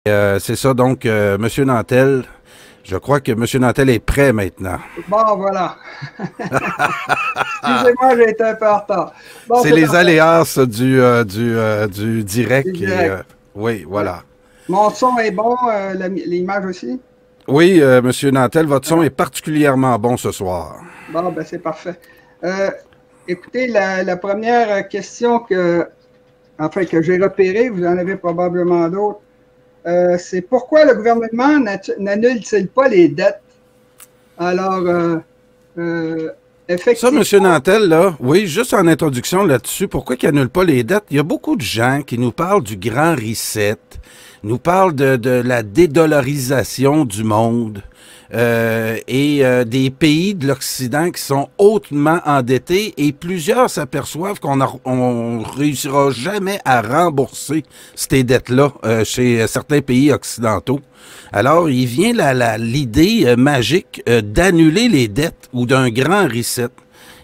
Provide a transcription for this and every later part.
C'est ça, donc, Monsieur Nantel, je crois que Monsieur Nantel est prêt maintenant. Bon, voilà. Excusez-moi, j'ai été un peu en retard. Bon, C'est c'est les parfait. aléas ça, du C'est direct. direct. Oui, Ouais. voilà. Mon son est bon, l'image aussi? Oui, Monsieur Nantel, votre son est Voilà. particulièrement bon ce soir. Bon, ben c'est parfait. Euh, Écoutez, la première question enfin, que j'ai repérée, vous en avez probablement d'autres, c'est pourquoi le gouvernement n'annule-t-il pas les dettes? Alors, euh, Ça, Monsieur effectivement, Nantel, là, oui, juste en introduction là-dessus, pourquoi qu'ils n'annulent pas les dettes? Il y a beaucoup de gens qui nous parlent du grand reset, nous parlent de la dédollarisation du monde et des pays de l'Occident qui sont hautement endettés et plusieurs s'aperçoivent on réussira jamais à rembourser ces dettes-là chez certains pays occidentaux. Alors, il vient l'idée magique d'annuler les dettes ou d'un grand reset.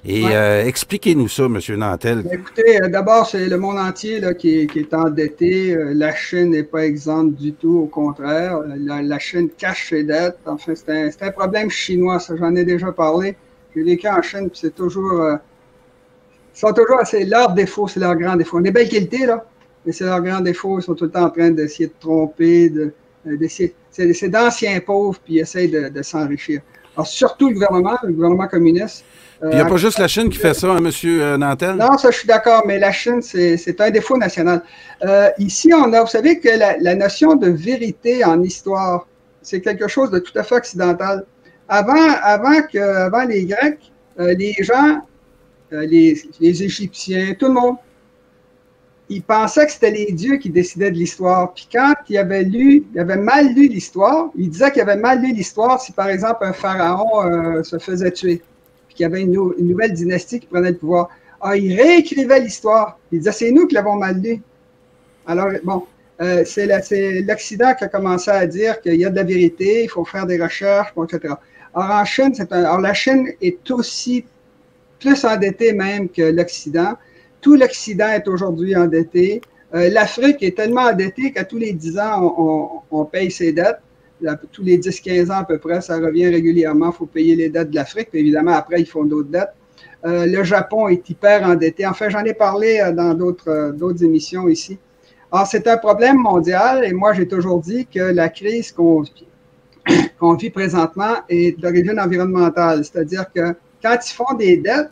Et ouais. expliquez-nous ça, Monsieur Nantel. Ben, écoutez, d'abord, c'est le monde entier là, qui est endetté. La Chine n'est pas exempte du tout, au contraire. La Chine cache ses dettes. Enfin, c'est un problème chinois, ça, j'en ai déjà parlé. J'ai vécu en Chine, puis c'est toujours, ils sont toujours assez, leur défaut, c'est leur grand défaut. On est belle qualité, là, mais c'est leur grand défaut. Ils sont tout le temps en train d'essayer de tromper, d'essayer. C'est d'anciens pauvres, puis ils essayent de s'enrichir. Alors, surtout le gouvernement communiste. Puis il n'y a pas juste la Chine qui Actuellement, fait ça, hein, Monsieur Nantel? non, ça, je suis d'accord, mais la Chine, c'est un défaut national. Ici, vous savez que la notion de vérité en histoire, c'est quelque chose de tout à fait occidental. Avant les Grecs, les gens, les Égyptiens, tout le monde, ils pensaient que c'était les dieux qui décidaient de l'histoire. Puis quand il avait mal lu l'histoire, il disait qu'il avait mal lu l'histoire si, par exemple, un pharaon se faisait tuer, puis qu'il y avait une nouvelle dynastie qui prenait le pouvoir. Ah, il réécrivait l'histoire. Il disait, c'est nous qui l'avons mal lu. Alors, bon, c'est l'Occident qui a commencé à dire qu'il y a de la vérité, il faut faire des recherches, bon, etc. Alors, en Chine, alors la Chine est aussi plus endetté même que l'Occident. Tout l'Occident est aujourd'hui endetté. L'Afrique est tellement endettée qu'à tous les 10 ans, on paye ses dettes. Tous les 10-15 ans à peu près, ça revient régulièrement. Il faut payer les dettes de l'Afrique. Puis évidemment, après, ils font d'autres dettes. Le Japon est hyper endetté. Enfin, j'en ai parlé dans d'autres émissions ici. Alors, c'est un problème mondial et moi, j'ai toujours dit que la crise qu'on vit présentement est d'origine environnementale. C'est-à-dire que quand ils font des dettes,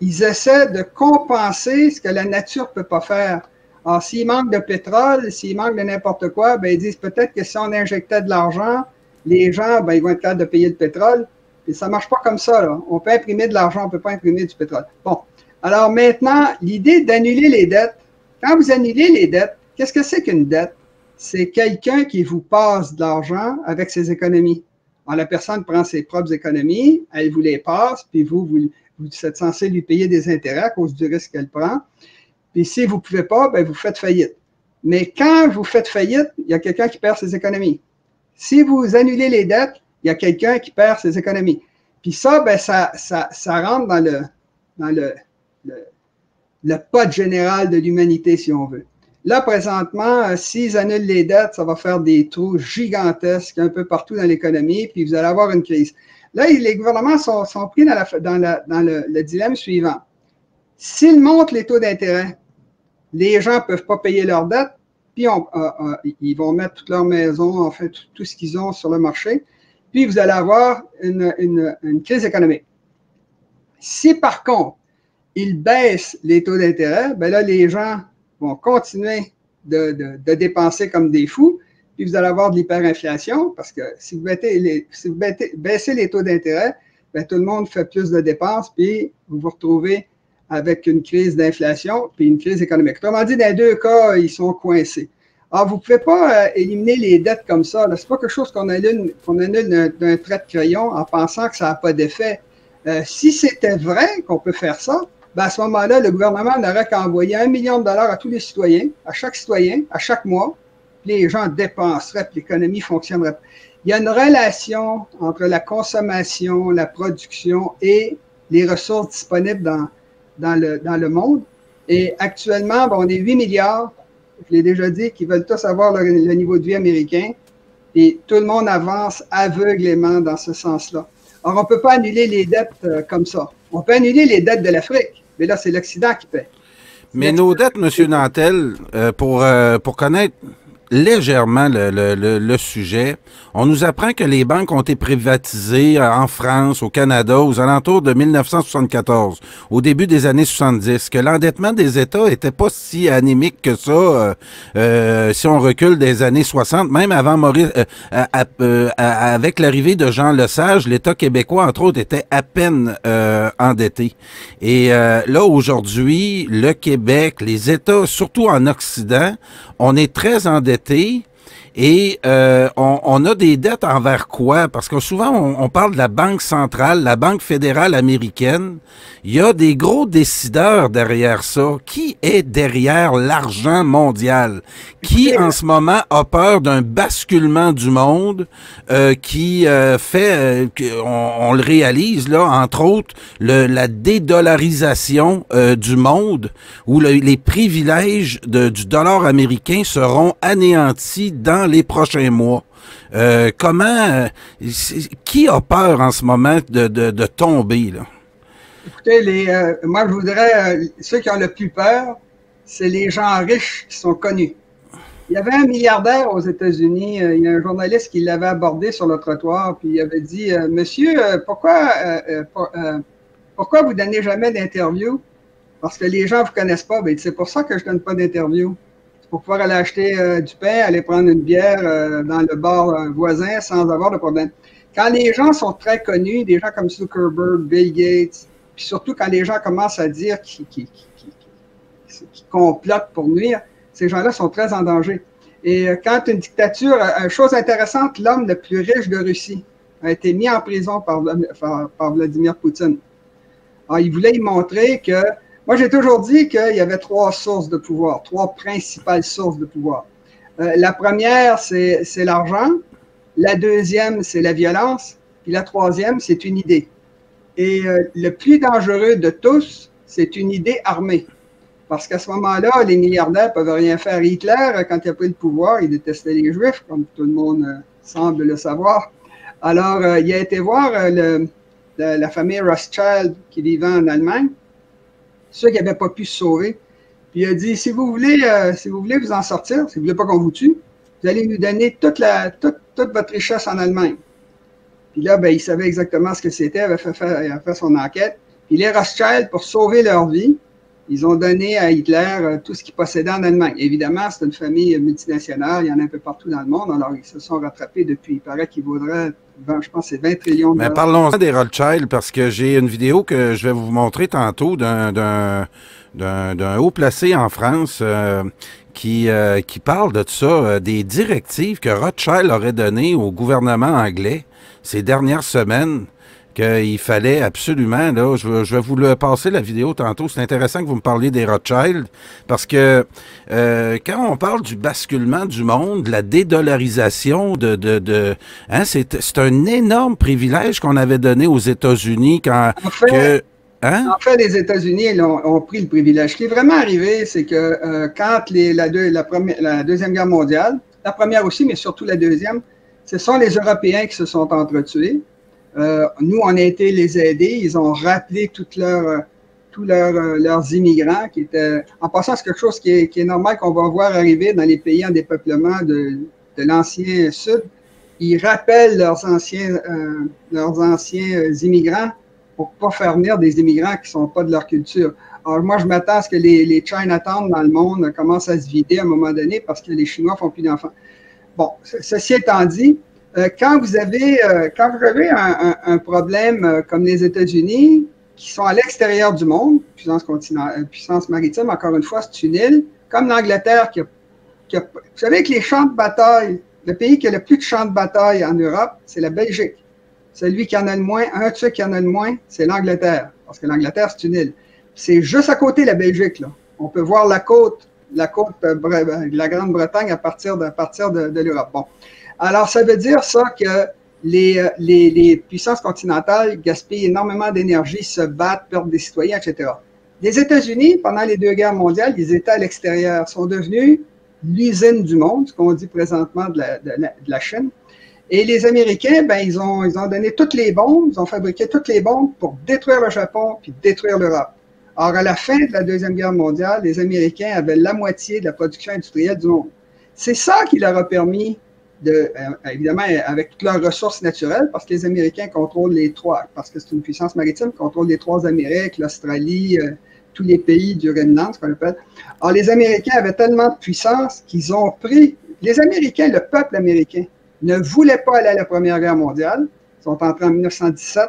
ils essaient de compenser ce que la nature ne peut pas faire. Alors, s'il manque de pétrole, s'il manque de n'importe quoi, ben, ils disent peut-être que si on injectait de l'argent, les gens, ben, ils vont être capables de payer le pétrole. Et ça ne marche pas comme ça, là. On peut imprimer de l'argent, on ne peut pas imprimer du pétrole. Bon. Alors maintenant, l'idée d'annuler les dettes, quand vous annulez les dettes, qu'est-ce que c'est qu'une dette? C'est quelqu'un qui vous passe de l'argent avec ses économies. Alors, la personne prend ses propres économies, elle vous les passe, puis vous êtes censé lui payer des intérêts à cause du risque qu'elle prend. Puis si vous ne pouvez pas, ben vous faites faillite. Mais quand vous faites faillite, il y a quelqu'un qui perd ses économies. Si vous annulez les dettes, il y a quelqu'un qui perd ses économies. Puis ça, ben ça rentre dans le, le pot général de l'humanité, si on veut. Là, présentement, s'ils annulent les dettes, ça va faire des trous gigantesques un peu partout dans l'économie, puis vous allez avoir une crise. Là, les gouvernements sont pris dans le dilemme suivant. S'ils montent les taux d'intérêt, les gens ne peuvent pas payer leurs dettes, puis ils vont mettre toute leur maison, enfin tout ce qu'ils ont sur le marché, puis vous allez avoir une crise économique. Si par contre, ils baissent les taux d'intérêt, ben là, les gens vont continuer de dépenser comme des fous, puis vous allez avoir de l'hyperinflation, parce que si vous baissez les taux d'intérêt, ben tout le monde fait plus de dépenses, puis vous vous retrouvez avec une crise d'inflation, puis une crise économique. Autrement dit, dans les deux cas, ils sont coincés. Alors, vous ne pouvez pas éliminer les dettes comme ça. Ce n'est pas quelque chose qu'on annule d'un trait de crayon en pensant que ça n'a pas d'effet. Si c'était vrai qu'on peut faire ça, ben à ce moment-là, le gouvernement n'aurait qu'à envoyer $1 million à tous les citoyens, à chaque mois, puis les gens dépenseraient, puis l'économie fonctionnerait. Il y a une relation entre la consommation, la production et les ressources disponibles dans le monde. Et actuellement, ben, on est 8 milliards je l'ai déjà dit, qui veulent tous avoir le niveau de vie américain, et tout le monde avance aveuglément dans ce sens-là. Alors, on ne peut pas annuler les dettes comme ça. On peut annuler les dettes de l'Afrique, mais là, c'est l'Occident qui paie. Mais nos dettes, M. Nantel, pour connaître légèrement le sujet, on nous apprend que les banques ont été privatisées en France, au Canada, aux alentours de 1974, au début des années 70, que l'endettement des États était pas si anémique que ça, si on recule des années 60, même avant Maurice, avec l'arrivée de Jean Lesage, l'État québécois, entre autres, était à peine endetté. Et là, aujourd'hui, le Québec, les États, surtout en Occident, on est très endettés et on a des dettes envers quoi? Parce que souvent, on parle de la Banque centrale, la Banque fédérale américaine. Il y a des gros décideurs derrière ça. Qui est derrière l'argent mondial? Qui, en ce moment, a peur d'un basculement du monde qui fait, on le réalise, là, entre autres, la dédollarisation du monde, où les privilèges du dollar américain seront anéantis dans les prochains mois. Qui a peur en ce moment de tomber, là? Écoutez, moi, je voudrais, ceux qui ont le plus peur, c'est les gens riches qui sont connus. Il y avait un milliardaire aux États-Unis, il y a un journaliste qui l'avait abordé sur le trottoir, puis il avait dit, Monsieur, pourquoi vous donnez jamais d'interview? Parce que les gens ne vous connaissent pas. Ben, c'est pour ça que je ne donne pas d'interview. C'est pour pouvoir aller acheter du pain, aller prendre une bière dans le bar voisin sans avoir de problème. Quand les gens sont très connus, des gens comme Zuckerberg, Bill Gates, puis surtout quand les gens commencent à dire qu'ils complotent pour nuire, ces gens-là sont très en danger. Et quand une dictature, chose intéressante, l'homme le plus riche de Russie a été mis en prison par Vladimir Poutine. Alors, il voulait y montrer que, moi j'ai toujours dit qu'il y avait trois sources de pouvoir, trois principales sources de pouvoir. La première, c'est l'argent. La deuxième, c'est la violence. Puis la troisième, c'est une idée. Et le plus dangereux de tous, c'est une idée armée. Parce qu'à ce moment-là, les milliardaires ne peuvent rien faire. Hitler, quand il a pris le pouvoir, il détestait les Juifs, comme tout le monde semble le savoir. Alors, il a été voir la famille Rothschild qui vivait en Allemagne, ceux qui n'avaient pas pu se sauver. Puis il a dit, si vous voulez vous en sortir, si vous ne voulez pas qu'on vous tue, vous allez nous donner toute votre richesse en Allemagne. Puis là, ben, il savait exactement ce que c'était, il a fait son enquête. Puis les Rothschild, pour sauver leur vie, ils ont donné à Hitler tout ce qu'il possédait en Allemagne. Évidemment, c'est une famille multinationale, il y en a un peu partout dans le monde, alors ils se sont rattrapés depuis. Il paraît qu'ils voudraient, je pense, c'est 20 trillions de dollars. Mais parlons des Rothschild, parce que j'ai une vidéo que je vais vous montrer tantôt d'un haut placé en France qui parle de ça, des directives que Rothschild aurait données au gouvernement anglais ces dernières semaines, qu'il fallait absolument, là, je vais vous le passer la vidéo tantôt, c'est intéressant que vous me parliez des Rothschild, parce que quand on parle du basculement du monde, de la dédollarisation hein, c'est un énorme privilège qu'on avait donné aux États-Unis quand... En fait, les États-Unis ont pris le privilège. Ce qui est vraiment arrivé, c'est que quand la Deuxième Guerre mondiale, la première aussi, mais surtout la deuxième, ce sont les Européens qui se sont entretués. Nous, on a été les aider. Ils ont rappelé tous leurs immigrants qui étaient... En passant, c'est quelque chose qui est normal qu'on va voir arriver dans les pays en dépeuplement de l'ancien Sud. Ils rappellent leurs anciens immigrants pour ne pas faire venir des immigrants qui ne sont pas de leur culture. Alors moi, je m'attends à ce que les Chinatown dans le monde commencent à se vider à un moment donné parce que les Chinois font plus d'enfants. Bon, ceci étant dit, quand vous avez un problème comme les États-Unis, qui sont à l'extérieur du monde, puissance maritime, encore une fois, c'est une île, comme l'Angleterre vous savez que les champs de bataille, le pays qui a le plus de champs de bataille en Europe, c'est la Belgique. Celui qui en a le moins, un de ceux qui en a le moins, c'est l'Angleterre, parce que l'Angleterre, c'est une île. C'est juste à côté de la Belgique, là. On peut voir la côte de la Grande-Bretagne à partir de l'Europe. Bon. Alors, ça veut dire ça que les puissances continentales gaspillent énormément d'énergie, se battent, perdent des citoyens, etc. Les États-Unis, pendant les deux guerres mondiales, ils étaient à l'extérieur, sont devenus l'usine du monde, ce qu'on dit présentement de la Chine. Et les Américains, ben, ils ont donné toutes les bombes, ils ont fabriqué toutes les bombes pour détruire le Japon puis détruire l'Europe. Or, à la fin de la Deuxième Guerre mondiale, les Américains avaient la moitié de la production industrielle du monde. C'est ça qui leur a permis évidemment, avec toutes leurs ressources naturelles, parce que les Américains contrôlent les trois, parce que c'est une puissance maritime, contrôlent les trois Amériques, l'Australie, tous les pays du Groenland, ce qu'on appelle. Alors, les Américains avaient tellement de puissance qu'ils ont pris, les Américains, le peuple américain, ne voulait pas aller à la Première Guerre mondiale. Ils sont entrés en 1917.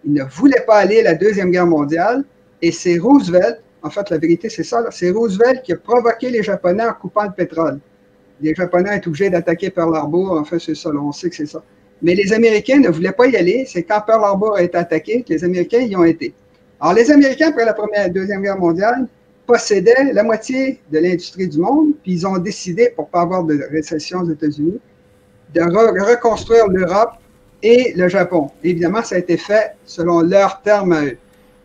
Ils ne voulaient pas aller à la Deuxième Guerre mondiale. Et c'est Roosevelt, en fait, la vérité, c'est ça, c'est Roosevelt qui a provoqué les Japonais en coupant le pétrole. Les Japonais étaient obligés d'attaquer Pearl Harbor. En fait, c'est ça, là, on sait que c'est ça. Mais les Américains ne voulaient pas y aller. C'est quand Pearl Harbor a été attaqué que les Américains y ont été. Alors, les Américains, après la Deuxième Guerre mondiale, possédaient la moitié de l'industrie du monde, puis ils ont décidé, pour ne pas avoir de récession aux États-Unis, de reconstruire l'Europe et le Japon. Évidemment, ça a été fait selon leurs termes à eux.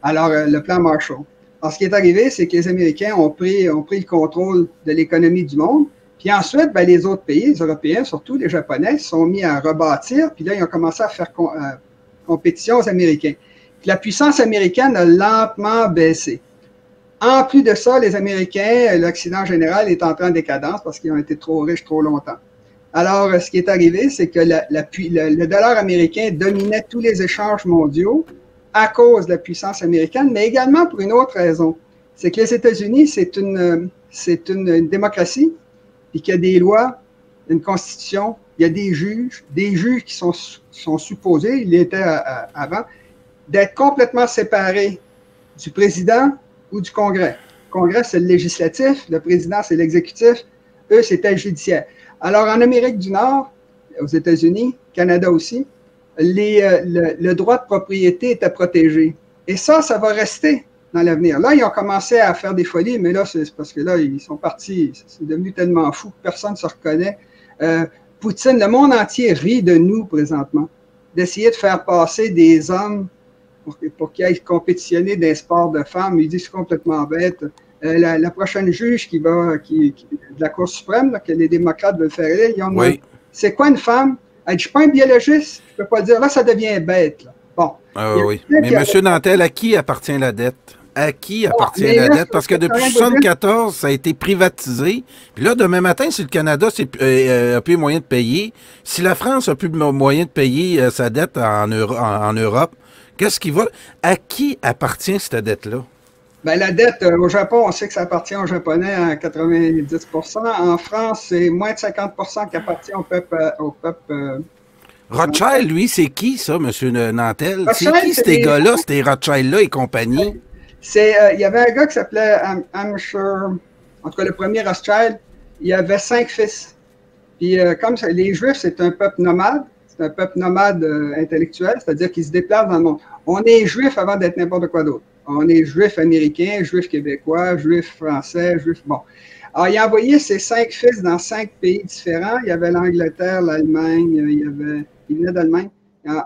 Alors, le plan Marshall. Alors, ce qui est arrivé, c'est que les Américains ont pris le contrôle de l'économie du monde. Puis ensuite, ben, les autres pays, les Européens, surtout les Japonais, se sont mis à rebâtir. Puis là, ils ont commencé à faire compétition aux Américains. Puis la puissance américaine a lentement baissé. En plus de ça, les Américains, l'Occident en général est entré en décadence parce qu'ils ont été trop riches trop longtemps. Alors, ce qui est arrivé, c'est que le dollar américain dominait tous les échanges mondiaux à cause de la puissance américaine, mais également pour une autre raison. C'est que les États-Unis, c'est une démocratie, puis qu'il y a des lois, une constitution, il y a des juges qui sont supposés, il était avant, d'être complètement séparés du président ou du Congrès. Le Congrès, c'est le législatif, le président, c'est l'exécutif, eux, c'était le judiciaire. Alors, en Amérique du Nord, aux États-Unis, Canada aussi, le droit de propriété était protégé. Et ça va rester dans l'avenir. Là, ils ont commencé à faire des folies, mais là, c'est parce que là, ils sont partis, c'est devenu tellement fou que personne ne se reconnaît. Poutine, le monde entier rit de nous présentement, d'essayer de faire passer des hommes pour qu'ils aillent compétitionner dans les sports de femmes. Ils disent complètement bête. La prochaine juge de la Cour suprême, là, que les démocrates veulent faire élire, ils ont demandé, c'est quoi une femme? Elle dit, je ne suis pas un biologiste, je ne peux pas dire, là, ça devient bête. Là. Bon. Oui. Mais M. Nantel, à qui appartient la dette? À qui appartient la dette? Parce que depuis 1974, ça a été privatisé. Puis là, demain matin, si le Canada n'a plus moyen de payer, si la France n'a plus moyen de payer sa dette en Europe, qu'est-ce qui va? À qui appartient cette dette-là? Ben, la dette, au Japon, on sait que ça appartient aux Japonais à 90%. En France, c'est moins de 50% qui appartient au peuple. Rothschild, lui, c'est qui, ça, M. Nantel? C'est qui ces gars-là, ces Rothschild-là et compagnie? Il y avait un gars qui s'appelait Amshur, en tout cas, le premier Rothschild, il avait 5 fils. Puis, comme ça, les Juifs, c'est un peuple nomade. C'est un peuple nomade intellectuel, c'est-à-dire qu'ils se déplacent dans le monde. On est Juif avant d'être n'importe quoi d'autre. On est Juif américain, Juif québécois, Juif français, Juif... Bon. Alors, il a envoyé ses 5 fils dans 5 pays différents. Il y avait l'Angleterre, l'Allemagne, il venait d'Allemagne,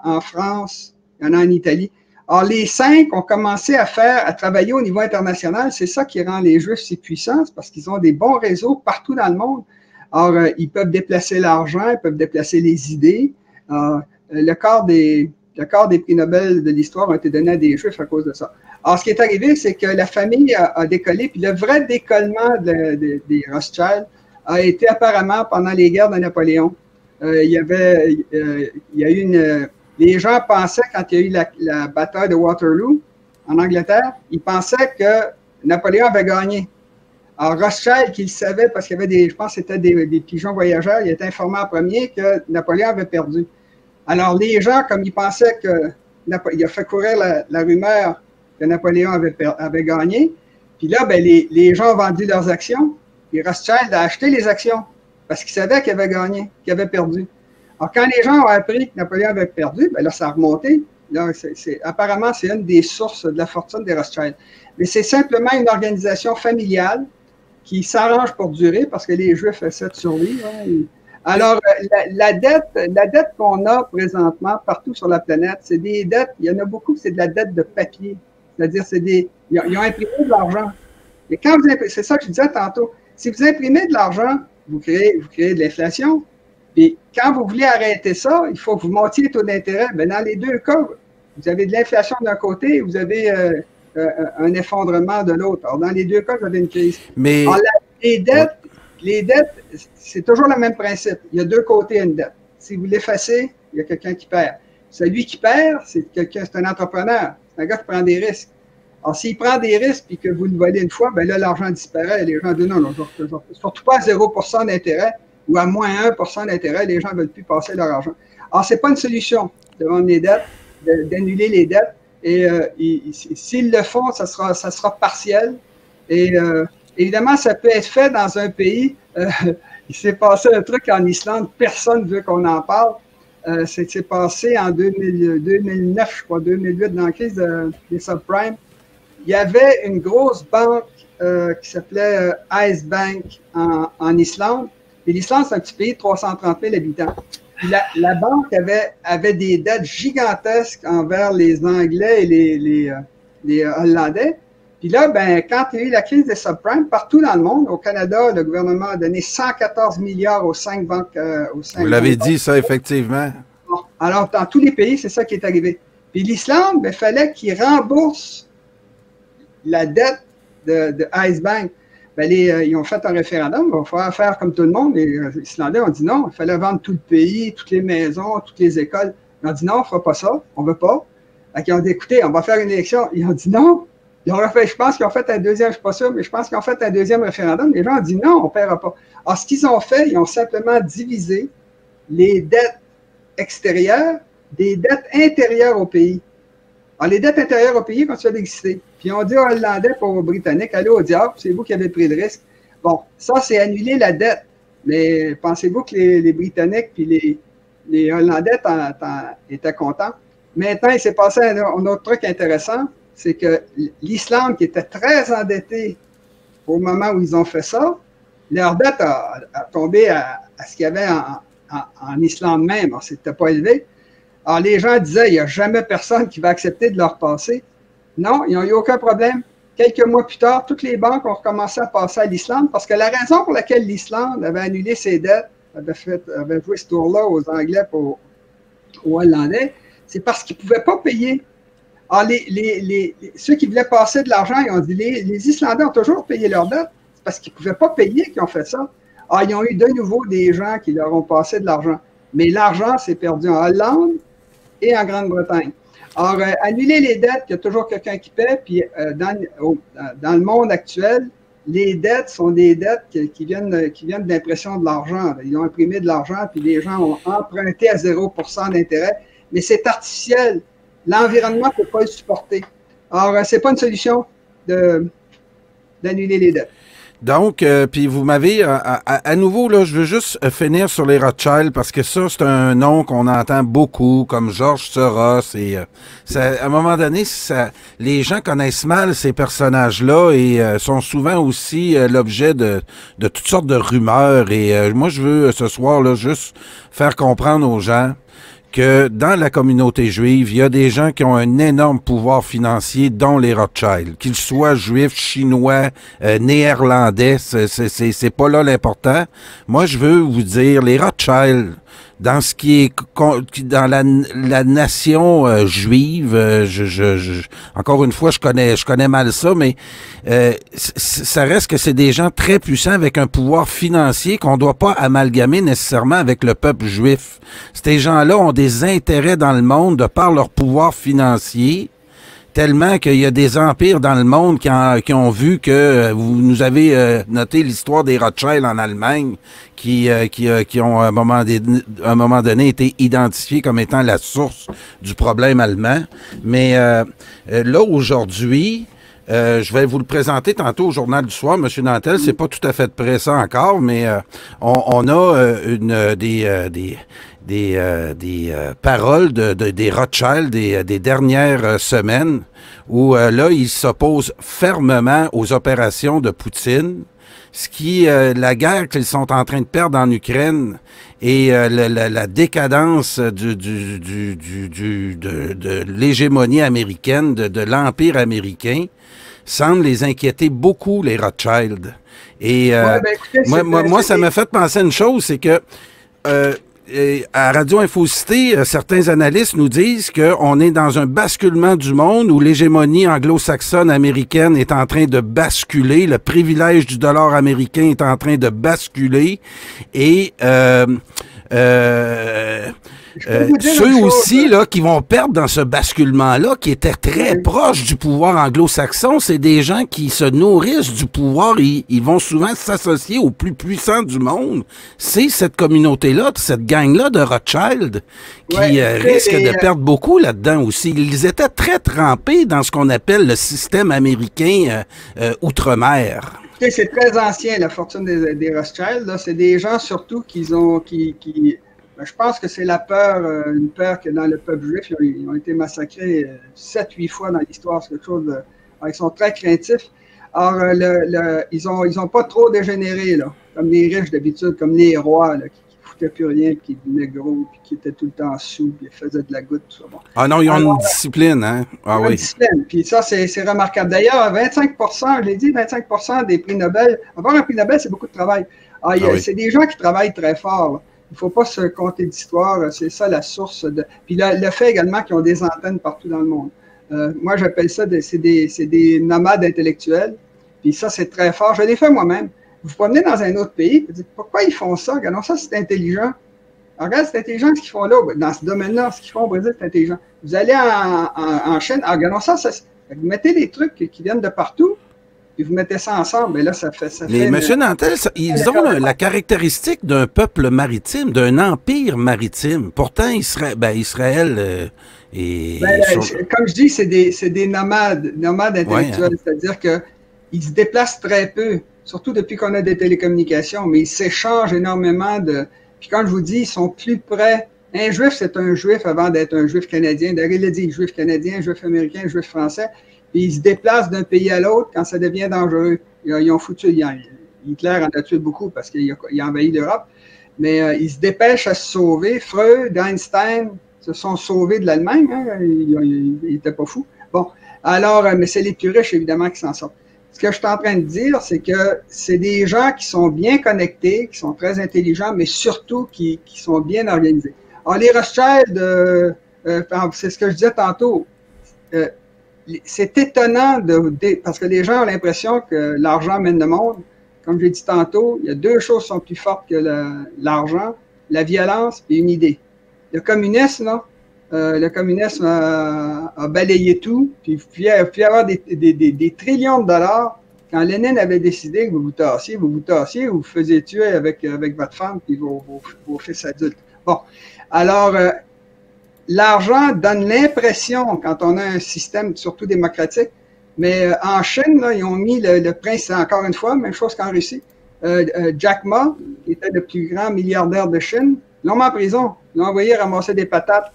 en France, il y en a en Italie. Alors, les 5 ont commencé à travailler au niveau international. C'est ça qui rend les Juifs si puissants, parce qu'ils ont des bons réseaux partout dans le monde. Alors, ils peuvent déplacer l'argent, ils peuvent déplacer les idées. Le quart des prix Nobel de l'histoire ont été donnés à des Juifs à cause de ça. Alors, ce qui est arrivé, c'est que la famille a décollé, puis le vrai décollement des Rothschild a été apparemment pendant les guerres de Napoléon. Les gens pensaient, quand il y a eu la bataille de Waterloo en Angleterre, ils pensaient que Napoléon avait gagné. Alors, Rothschild, qui le savait, parce qu'il y avait je pense que c'était des pigeons voyageurs, il était informé en premier que Napoléon avait perdu. Alors, les gens, comme ils pensaient il a fait courir la rumeur que Napoléon avait gagné, puis là, ben, les gens ont vendu leurs actions, et Rothschild a acheté les actions, parce qu'il savait qu'il avait gagné, qu'il avait perdu. Alors, quand les gens ont appris que Napoléon avait perdu, ben là, ça a remonté. Là, apparemment, c'est une des sources de la fortune des Rothschild. Mais c'est simplement une organisation familiale qui s'arrange pour durer, parce que les Juifs essaient de survivre. Hein. Alors, la dette qu'on a présentement partout sur la planète, c'est des dettes, il y en a beaucoup, c'est de la dette de papier. C'est-à-dire, ils ont imprimé de l'argent. Et quand c'est ça que je disais tantôt, si vous imprimez de l'argent, vous créez de l'inflation. Et quand vous voulez arrêter ça, il faut que vous montiez le taux d'intérêt. Mais dans les deux cas, vous avez de l'inflation d'un côté et vous avez un effondrement de l'autre. Alors, dans les deux cas, vous avez une crise. Mais Alors, les dettes, c'est toujours le même principe. Il y a deux côtés à une dette. Si vous l'effacez, il y a quelqu'un qui perd. Celui qui perd, c'est un entrepreneur. C'est un gars qui prend des risques. Alors, s'il prend des risques et que vous le volez une fois, ben là, l'argent disparaît. Les gens disent non, surtout pas à 0% d'intérêt ou à moins 1% d'intérêt. Les gens ne veulent plus passer leur argent. Alors, ce n'est pas une solution de vendre les dettes, d'annuler les dettes. Et s'ils le font, ça sera partiel. Et évidemment, ça peut être fait dans un pays. Il s'est passé un truc en Islande, personne ne veut qu'on en parle. C'est passé en 2009, je crois, 2008, dans la crise des subprimes. Il y avait une grosse banque qui s'appelait Ice Bank en Islande. Et l'Islande, c'est un petit pays de 330 000 habitants. Puis la banque avait des dettes gigantesques envers les Anglais et les Hollandais. Puis là, ben, quand il y a eu la crise des subprimes, partout dans le monde, au Canada, le gouvernement a donné 114 milliards aux 5 banques. Vous l'avez dit, ça, effectivement. Alors, dans tous les pays, c'est ça qui est arrivé. Puis l'Islande, il fallait qu'ils remboursent la dette de Ice Bank. Ben, ils ont fait un référendum, il va falloir faire comme tout le monde. Les Islandais ont dit non, il fallait vendre tout le pays, toutes les maisons, toutes les écoles. Ils ont dit non, on ne fera pas ça, on ne veut pas. Ils ont dit écoutez, on va faire une élection. Ils ont dit non. Je pense qu'ils ont fait un deuxième, je ne suis pas sûr, mais je pense qu'ils ont fait un deuxième référendum. Les gens ont dit non, on ne paiera pas. Alors, ce qu'ils ont fait, ils ont simplement divisé les dettes extérieures des dettes intérieures au pays. Alors, les dettes intérieures au pays continuent d'exister. Puis, on dit aux Hollandais pour aux Britanniques, allez au diable, c'est vous qui avez pris le risque. Bon, ça, c'est annuler la dette. Mais pensez-vous que les Britanniques puis les Hollandais étaient contents? Maintenant, il s'est passé un autre truc intéressant, c'est que l'Islande, qui était très endettée au moment où ils ont fait ça, leur dette a tombé à ce qu'il y avait en Islande même. Alors, c'était pas élevé. Alors, les gens disaient, il n'y a jamais personne qui va accepter de leur passer. Non, ils n'ont eu aucun problème. Quelques mois plus tard, toutes les banques ont recommencé à passer à l'Islande parce que la raison pour laquelle l'Islande avait annulé ses dettes, avait joué ce tour-là aux Anglais et aux Hollandais, c'est parce qu'ils ne pouvaient pas payer. Alors, ceux qui voulaient passer de l'argent, ils ont dit, les Islandais ont toujours payé leurs dettes. C'est parce qu'ils ne pouvaient pas payer qu'ils ont fait ça. Alors, ils ont eu de nouveau des gens qui leur ont passé de l'argent. Mais l'argent s'est perdu en Hollande et en Grande-Bretagne. Alors, annuler les dettes, il y a toujours quelqu'un qui paie, puis dans le monde actuel, les dettes sont des dettes qui viennent de l'impression de l'argent. Ils ont imprimé de l'argent, puis les gens ont emprunté à 0% d'intérêt, mais c'est artificiel. L'environnement ne peut pas le supporter. Alors, ce n'est pas une solution d'annuler les dettes. Donc, puis vous m'avez, à nouveau, là, je veux juste finir sur les Rothschild parce que ça, c'est un nom qu'on entend beaucoup, comme Georges Soros. Et à un moment donné, les gens connaissent mal ces personnages-là et sont souvent aussi l'objet de toutes sortes de rumeurs. Et moi, je veux ce soir là juste faire comprendre aux gens que dans la communauté juive, il y a des gens qui ont un énorme pouvoir financier, dont les Rothschild. Qu'ils soient juifs, chinois, néerlandais, c'est pas là l'important. Moi, je veux vous dire, les Rothschild, dans ce qui est dans la nation juive, encore une fois, je connais mal ça, mais ça reste que c'est des gens très puissants avec un pouvoir financier qu'on doit pas amalgamer nécessairement avec le peuple juif. Ces gens-là ont des intérêts dans le monde de par leur pouvoir financier, tellement qu'il y a des empires dans le monde qui ont vu que vous nous avez noté l'histoire des Rothschild en Allemagne, qui ont à un moment donné été identifiés comme étant la source du problème allemand. Mais là, aujourd'hui, je vais vous le présenter tantôt au Journal du Soir, M. Nantel. C'est pas tout à fait près ça encore, mais on a des paroles des Rothschild des dernières semaines où là, ils s'opposent fermement aux opérations de Poutine, ce qui, la guerre qu'ils sont en train de perdre en Ukraine et la décadence de l'hégémonie américaine, de l'Empire américain, semble les inquiéter beaucoup, les Rothschild. Et écoutez, moi, ça m'a fait penser à une chose, c'est que à Radio Infocité, certains analystes nous disent qu'on est dans un basculement du monde où l'hégémonie anglo-saxonne américaine est en train de basculer, le privilège du dollar américain est en train de basculer et ceux aussi là qui vont perdre dans ce basculement-là, qui étaient très proches du pouvoir anglo-saxon, c'est des gens qui se nourrissent du pouvoir. Ils vont souvent s'associer aux plus puissants du monde. C'est cette communauté-là, cette gang-là de Rothschild qui risque de perdre beaucoup là-dedans aussi. Ils étaient très trempés dans ce qu'on appelle le système américain outre-mer. C'est très ancien, la fortune des Rothschild. C'est des gens surtout je pense que c'est la peur, une peur que dans le peuple juif, ils ont été massacrés 7-8 fois dans l'histoire. C'est quelque chose de, ils sont très craintifs. Alors, ils ont pas trop dégénéré, là, comme les riches d'habitude, comme les rois, là, qui foutaient plus rien, qui devenaient gros, puis qui étaient tout le temps sous, puis ils faisaient de la goutte, tout ça. Bon. Ah non, ils ont une discipline, hein? Ah oui. Une discipline, puis ça, c'est remarquable. D'ailleurs, 25%, je l'ai dit, 25% des prix Nobel, avoir un prix Nobel, c'est beaucoup de travail. C'est des gens qui travaillent très fort, là. Il ne faut pas se compter d'histoire, c'est ça la source de. Puis le fait également qu'ils ont des antennes partout dans le monde. Moi, j'appelle ça c'est des nomades intellectuels. Puis ça, c'est très fort. Je l'ai fait moi-même. Vous vous promenez dans un autre pays, vous dites pourquoi ils font ça? Regardons ça, c'est intelligent. Alors, regarde, c'est intelligent ce qu'ils font là. Dans ce domaine-là, ce qu'ils font au Brésil, c'est intelligent. Vous allez en Chine, alors, regardons ça, vous mettez des trucs qui viennent de partout. Puis vous mettez ça ensemble, et là, ça fait... Monsieur Nantel, ils ont la caractéristique d'un peuple maritime, d'un empire maritime. Pourtant, Israël est... comme je dis, c'est des nomades intellectuels, c'est-à-dire qu'ils se déplacent très peu, surtout depuis qu'on a des télécommunications, mais ils s'échangent énormément de... Puis quand je vous dis, ils sont plus près... Un juif, c'est un juif avant d'être un juif canadien. D'ailleurs, il a dit juif canadien, juif américain, juif français. Puis ils se déplacent d'un pays à l'autre quand ça devient dangereux. Ils ont foutu, Hitler en a tué beaucoup parce qu'il a envahi l'Europe, mais ils se dépêchent à se sauver. Freud, Einstein se sont sauvés de l'Allemagne, hein, ils n'étaient pas fous. Bon, alors, mais c'est les plus riches, évidemment, qui s'en sortent. Ce que je suis en train de dire, c'est que c'est des gens qui sont bien connectés, qui sont très intelligents, mais surtout qui sont bien organisés. Alors, les Rothschild, c'est ce que je disais tantôt, c'est étonnant parce que les gens ont l'impression que l'argent mène le monde. Comme j'ai dit tantôt, il y a deux choses qui sont plus fortes que l'argent, la violence et une idée. Le communisme, là, a balayé tout, puis vous pouviez avoir des trillions de dollars. Quand Lénine avait décidé que vous vous faisiez tuer avec votre femme et vos fils adultes. Bon, alors... l'argent donne l'impression, quand on a un système surtout démocratique, mais en Chine, là, ils ont mis le prince, encore une fois, même chose qu'en Russie, Jack Ma, qui était le plus grand milliardaire de Chine, l'ont mis en prison. Ils l'ont envoyé ramasser des patates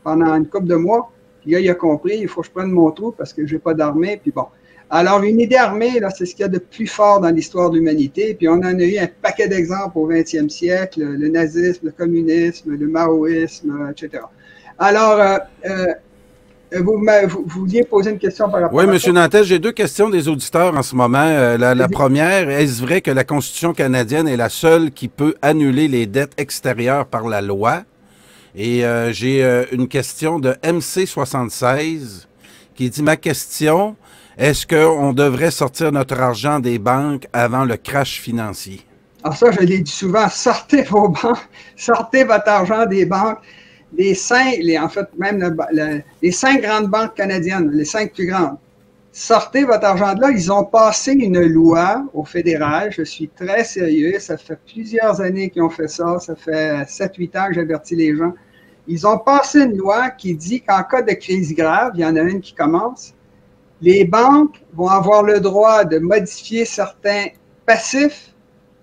pendant une couple de mois. Puis là, il a compris, il faut que je prenne mon trou parce que j'ai pas d'armée, puis bon. Alors, une idée armée, là, c'est ce qu'il y a de plus fort dans l'histoire de l'humanité. Puis on en a eu un paquet d'exemples au 20e siècle, le nazisme, le communisme, le maoïsme, etc. Alors, vous vouliez poser une question par rapport à ça? Oui, M. Nantel, j'ai deux questions des auditeurs en ce moment. La première, est-ce vrai que la Constitution canadienne est la seule qui peut annuler les dettes extérieures par la loi? Et j'ai une question de MC76 qui dit, ma question... Est-ce qu'on devrait sortir notre argent des banques avant le crash financier? Alors ça, je l'ai dit souvent, sortez vos banques, sortez votre argent des banques. Les 5 grandes banques canadiennes, les 5 plus grandes, sortez votre argent de là. Ils ont passé une loi au fédéral, je suis très sérieux, ça fait plusieurs années qu'ils ont fait ça, ça fait 7-8 ans que j'avertis les gens. Ils ont passé une loi qui dit qu'en cas de crise grave, il y en a une qui commence, les banques vont avoir le droit de modifier certains passifs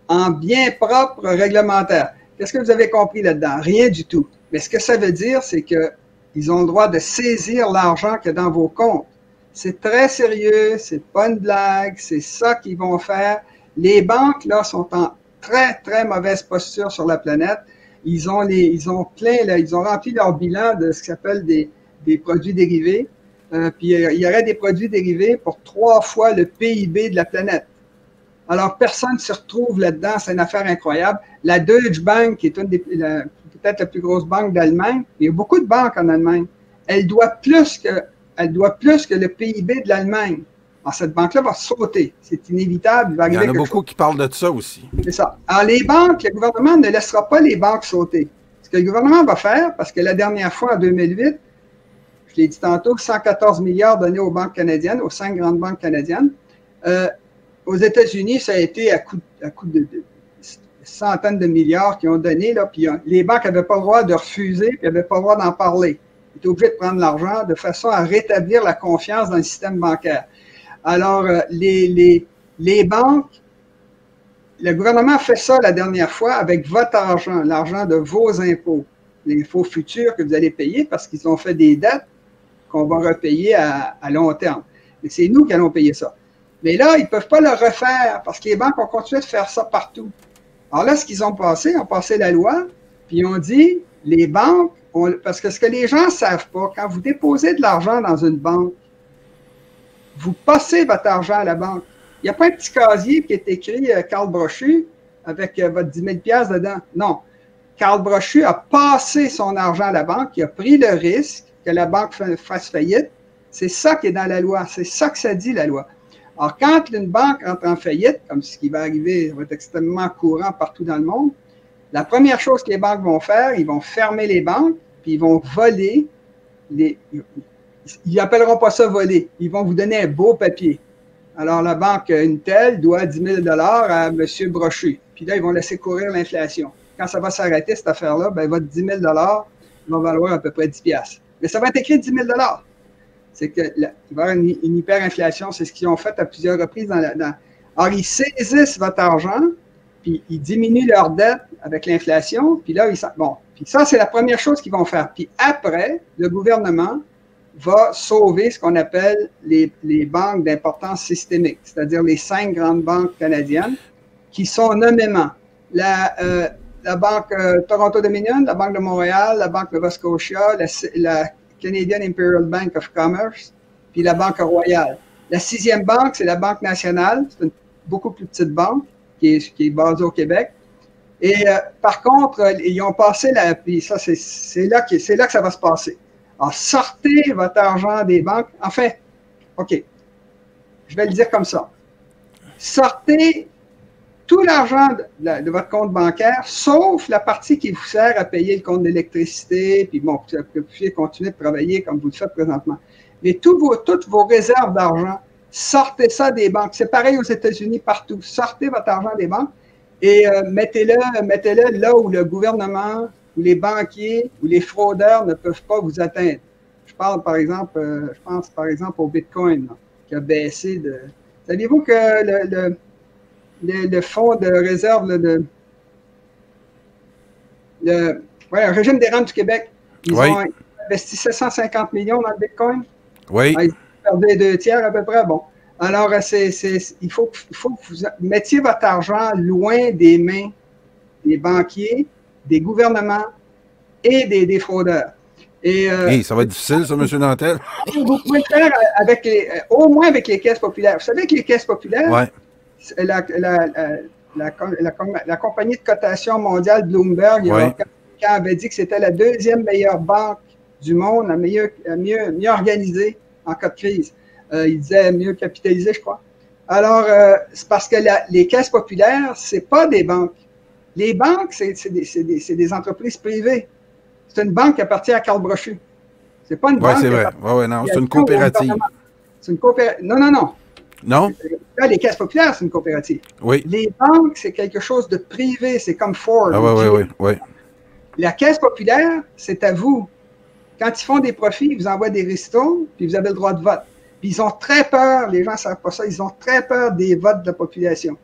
en biens propres réglementaires. Qu'est-ce que vous avez compris là-dedans? Rien du tout. Mais ce que ça veut dire, c'est qu'ils ont le droit de saisir l'argent qu'il y a dans vos comptes. C'est très sérieux, c'est pas une blague, c'est ça qu'ils vont faire. Les banques, là, sont en très, très mauvaise posture sur la planète. Ils ont rempli leur bilan de ce qui s'appelle des produits dérivés. puis il y aurait des produits dérivés pour 3 fois le PIB de la planète. Alors, personne ne se retrouve là-dedans. C'est une affaire incroyable. La Deutsche Bank, qui est peut-être la plus grosse banque d'Allemagne, il y a beaucoup de banques en Allemagne, elle doit plus que le PIB de l'Allemagne. Alors, cette banque-là va sauter. C'est inévitable. Il y en a beaucoup qui parlent de ça aussi. C'est ça. Alors, les banques, le gouvernement ne laissera pas les banques sauter. Ce que le gouvernement va faire, parce que la dernière fois, en 2008, je l'ai dit tantôt, 114 milliards donnés aux banques canadiennes, aux 5 grandes banques canadiennes. Aux États-Unis, ça a été à coup de centaines de milliards qu'ils ont donné, là, puis les banques n'avaient pas le droit de refuser, puis n'avaient pas le droit d'en parler. Ils étaient obligés de prendre l'argent de façon à rétablir la confiance dans le système bancaire. Alors, les banques, le gouvernement a fait ça la dernière fois avec votre argent, l'argent de vos impôts, les impôts futurs que vous allez payer parce qu'ils ont fait des dettes qu'on va repayer à long terme. Mais c'est nous qui allons payer ça. Mais là, ils ne peuvent pas le refaire parce que les banques ont continué de faire ça partout. Alors là, ce qu'ils ont passé la loi, puis ils ont dit, les banques, parce que ce que les gens ne savent pas, quand vous déposez de l'argent dans une banque, vous passez votre argent à la banque. Il n'y a pas un petit casier qui est écrit Carl Brochu avec votre 10 000 $ dedans. Non. Carl Brochu a passé son argent à la banque, il a pris le risque que la banque fasse faillite. C'est ça qui est dans la loi. C'est ça que ça dit, la loi. Alors, quand une banque entre en faillite, comme ce qui va arriver, ça va être extrêmement courant partout dans le monde, la première chose que les banques vont faire, ils vont fermer les banques, puis ils vont voler ils n'appelleront pas ça voler. Ils vont vous donner un beau papier. Alors, la banque Intel doit 10 000 $ à M. Brochu. Puis là, ils vont laisser courir l'inflation. Quand ça va s'arrêter, cette affaire-là, ben, votre 10 000 $ va valoir à peu près 10 $. Mais ça va être écrit 10 000 $. C'est qu'il va y avoir une hyperinflation. C'est ce qu'ils ont fait à plusieurs reprises. Alors, ils saisissent votre argent, puis ils diminuent leur dette avec l'inflation. Puis là, puis ça, c'est la première chose qu'ils vont faire. Puis après, le gouvernement va sauver ce qu'on appelle les banques d'importance systémique, c'est-à-dire les 5 grandes banques canadiennes, qui sont nommément la Banque Toronto Dominion, la Banque de Montréal, la Banque Nova Scotia, la Canadian Imperial Bank of Commerce, puis la Banque Royale. La 6e banque, c'est la Banque nationale, c'est une beaucoup plus petite banque qui est basée au Québec. Et par contre, ils ont passé puis ça, c'est là que ça va se passer. Alors, sortez votre argent des banques. Enfin, OK, je vais le dire comme ça. Sortez tout l'argent de votre compte bancaire, sauf la partie qui vous sert à payer le compte d'électricité, puis bon, que vous puissiez continuer de travailler comme vous le faites présentement. Mais toutes vos réserves d'argent, sortez ça des banques. C'est pareil aux États-Unis, partout. Sortez votre argent des banques et mettez-le là où le gouvernement, où les banquiers, où les fraudeurs ne peuvent pas vous atteindre. Je pense par exemple au Bitcoin, là, qui a baissé de... Saviez-vous que le fonds de réserve le régime des rentes du Québec, ils ont investi 750 millions dans le Bitcoin. Oui. Ils ont perdu 2 tiers à peu près. Bon. Alors, il faut que vous mettiez votre argent loin des mains des banquiers, des gouvernements et des fraudeurs. Et, ça va être difficile, ça, M. Nantel? Vous pouvez le faire au moins avec les caisses populaires. Vous savez que les caisses populaires, la compagnie de cotation mondiale Bloomberg, il y a longtemps, avait dit que c'était la 2e meilleure banque du monde, la mieux organisée en cas de crise. Il disait mieux capitalisée, je crois. Alors, c'est parce que les caisses populaires, c'est pas des banques. Les banques, c'est des entreprises privées. C'est une banque qui appartient à Carl Brochu. C'est pas une banque. Oui, c'est vrai. Non, c'est une coopérative. C'est une coopérative. Non. Non? Là, les caisses populaires, c'est une coopérative. Oui. Les banques, c'est quelque chose de privé. C'est comme Ford. Ah oui. La caisse populaire, c'est à vous. Quand ils font des profits, ils vous envoient des ristournes, puis vous avez le droit de vote. Puis ils ont très peur, les gens ne savent pas ça, ils ont très peur des votes de la population.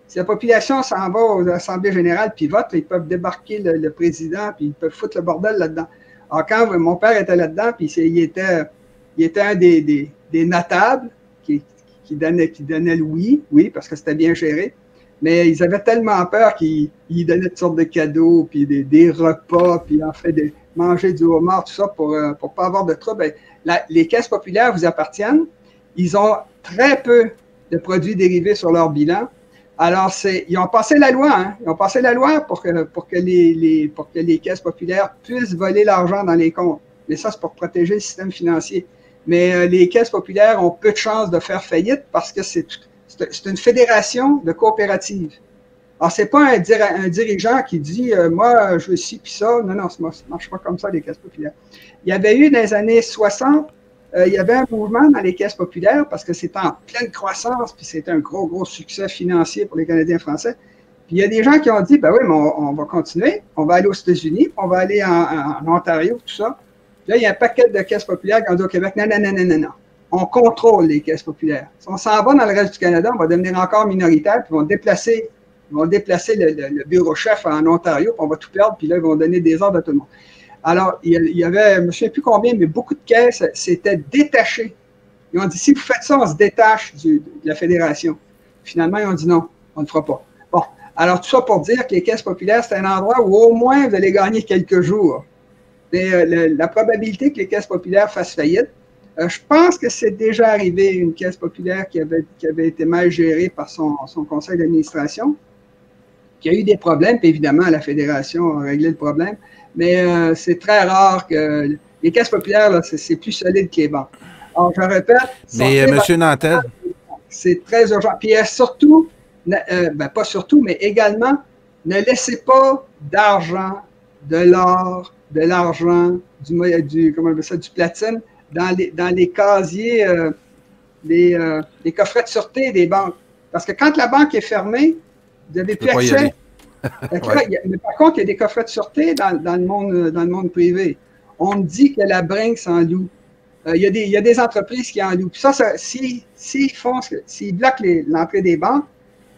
Si la population s'en va aux assemblées générales puis vote, ils peuvent débarquer le président, puis ils peuvent foutre le bordel là-dedans. Alors, quand mon père était là-dedans, puis il était un des notables qui donnait le oui, parce que c'était bien géré. Mais ils avaient tellement peur qu'ils donnaient toutes sortes de cadeaux, puis des repas, puis en fait manger du homard, tout ça, pour pas avoir de trouble. Les caisses populaires vous appartiennent. Ils ont très peu de produits dérivés sur leur bilan. Alors, ils ont passé la loi, hein? Ils ont passé la loi pour que les caisses populaires puissent voler l'argent dans les comptes. Mais ça, c'est pour protéger le système financier. Mais les caisses populaires ont peu de chances de faire faillite parce que c'est une fédération de coopératives. Alors, c'est pas un dirigeant qui dit moi, je veux ci puis ça. Non, ça marche pas comme ça, les caisses populaires. Il y avait eu dans les années 60, il y avait un mouvement dans les caisses populaires parce que c'était en pleine croissance, puis c'était un gros succès financier pour les Canadiens français. Puis il y a des gens qui ont dit, ben oui, mais on va continuer, on va aller aux États-Unis, on va aller en Ontario, tout ça. Puis là, il y a un paquet de caisses populaires qui ont dit au Québec, non. On contrôle les caisses populaires. Si on s'en va dans le reste du Canada, on va devenir encore minoritaire, puis ils vont déplacer le bureau chef en Ontario, puis on va tout perdre, puis là, ils vont donner des ordres à tout le monde. Alors, il y avait, je ne sais plus combien, mais beaucoup de caisses s'étaient détachées. Ils ont dit, si vous faites ça, on se détache de la fédération. Finalement, ils ont dit non, on ne le fera pas. Bon, alors tout ça pour dire que les caisses populaires, c'est un endroit où au moins vous allez gagner quelques jours. Mais la probabilité que les caisses populaires fassent faillite, je pense que c'est déjà arrivé une caisse populaire qui avait été mal gérée par son conseil d'administration, qui a eu des problèmes, puis évidemment, la fédération a réglé le problème. Mais c'est très rare que les caisses populaires, là, c'est plus solide que les banques. Alors, je répète. Mais M. Nantel. C'est très urgent. Puis surtout, pas surtout, mais également, ne laissez pas d'argent, de l'or, de l'argent, du platine dans les casiers, les coffrets de sûreté des banques. Parce que quand la banque est fermée, vous n'avez plus accès. Mais par contre, il y a des coffrets de sûreté dans le monde privé. On dit que la Brinks en loue. Il y a des entreprises qui en louent. Puis ça, s'ils bloquent l'entrée des banques,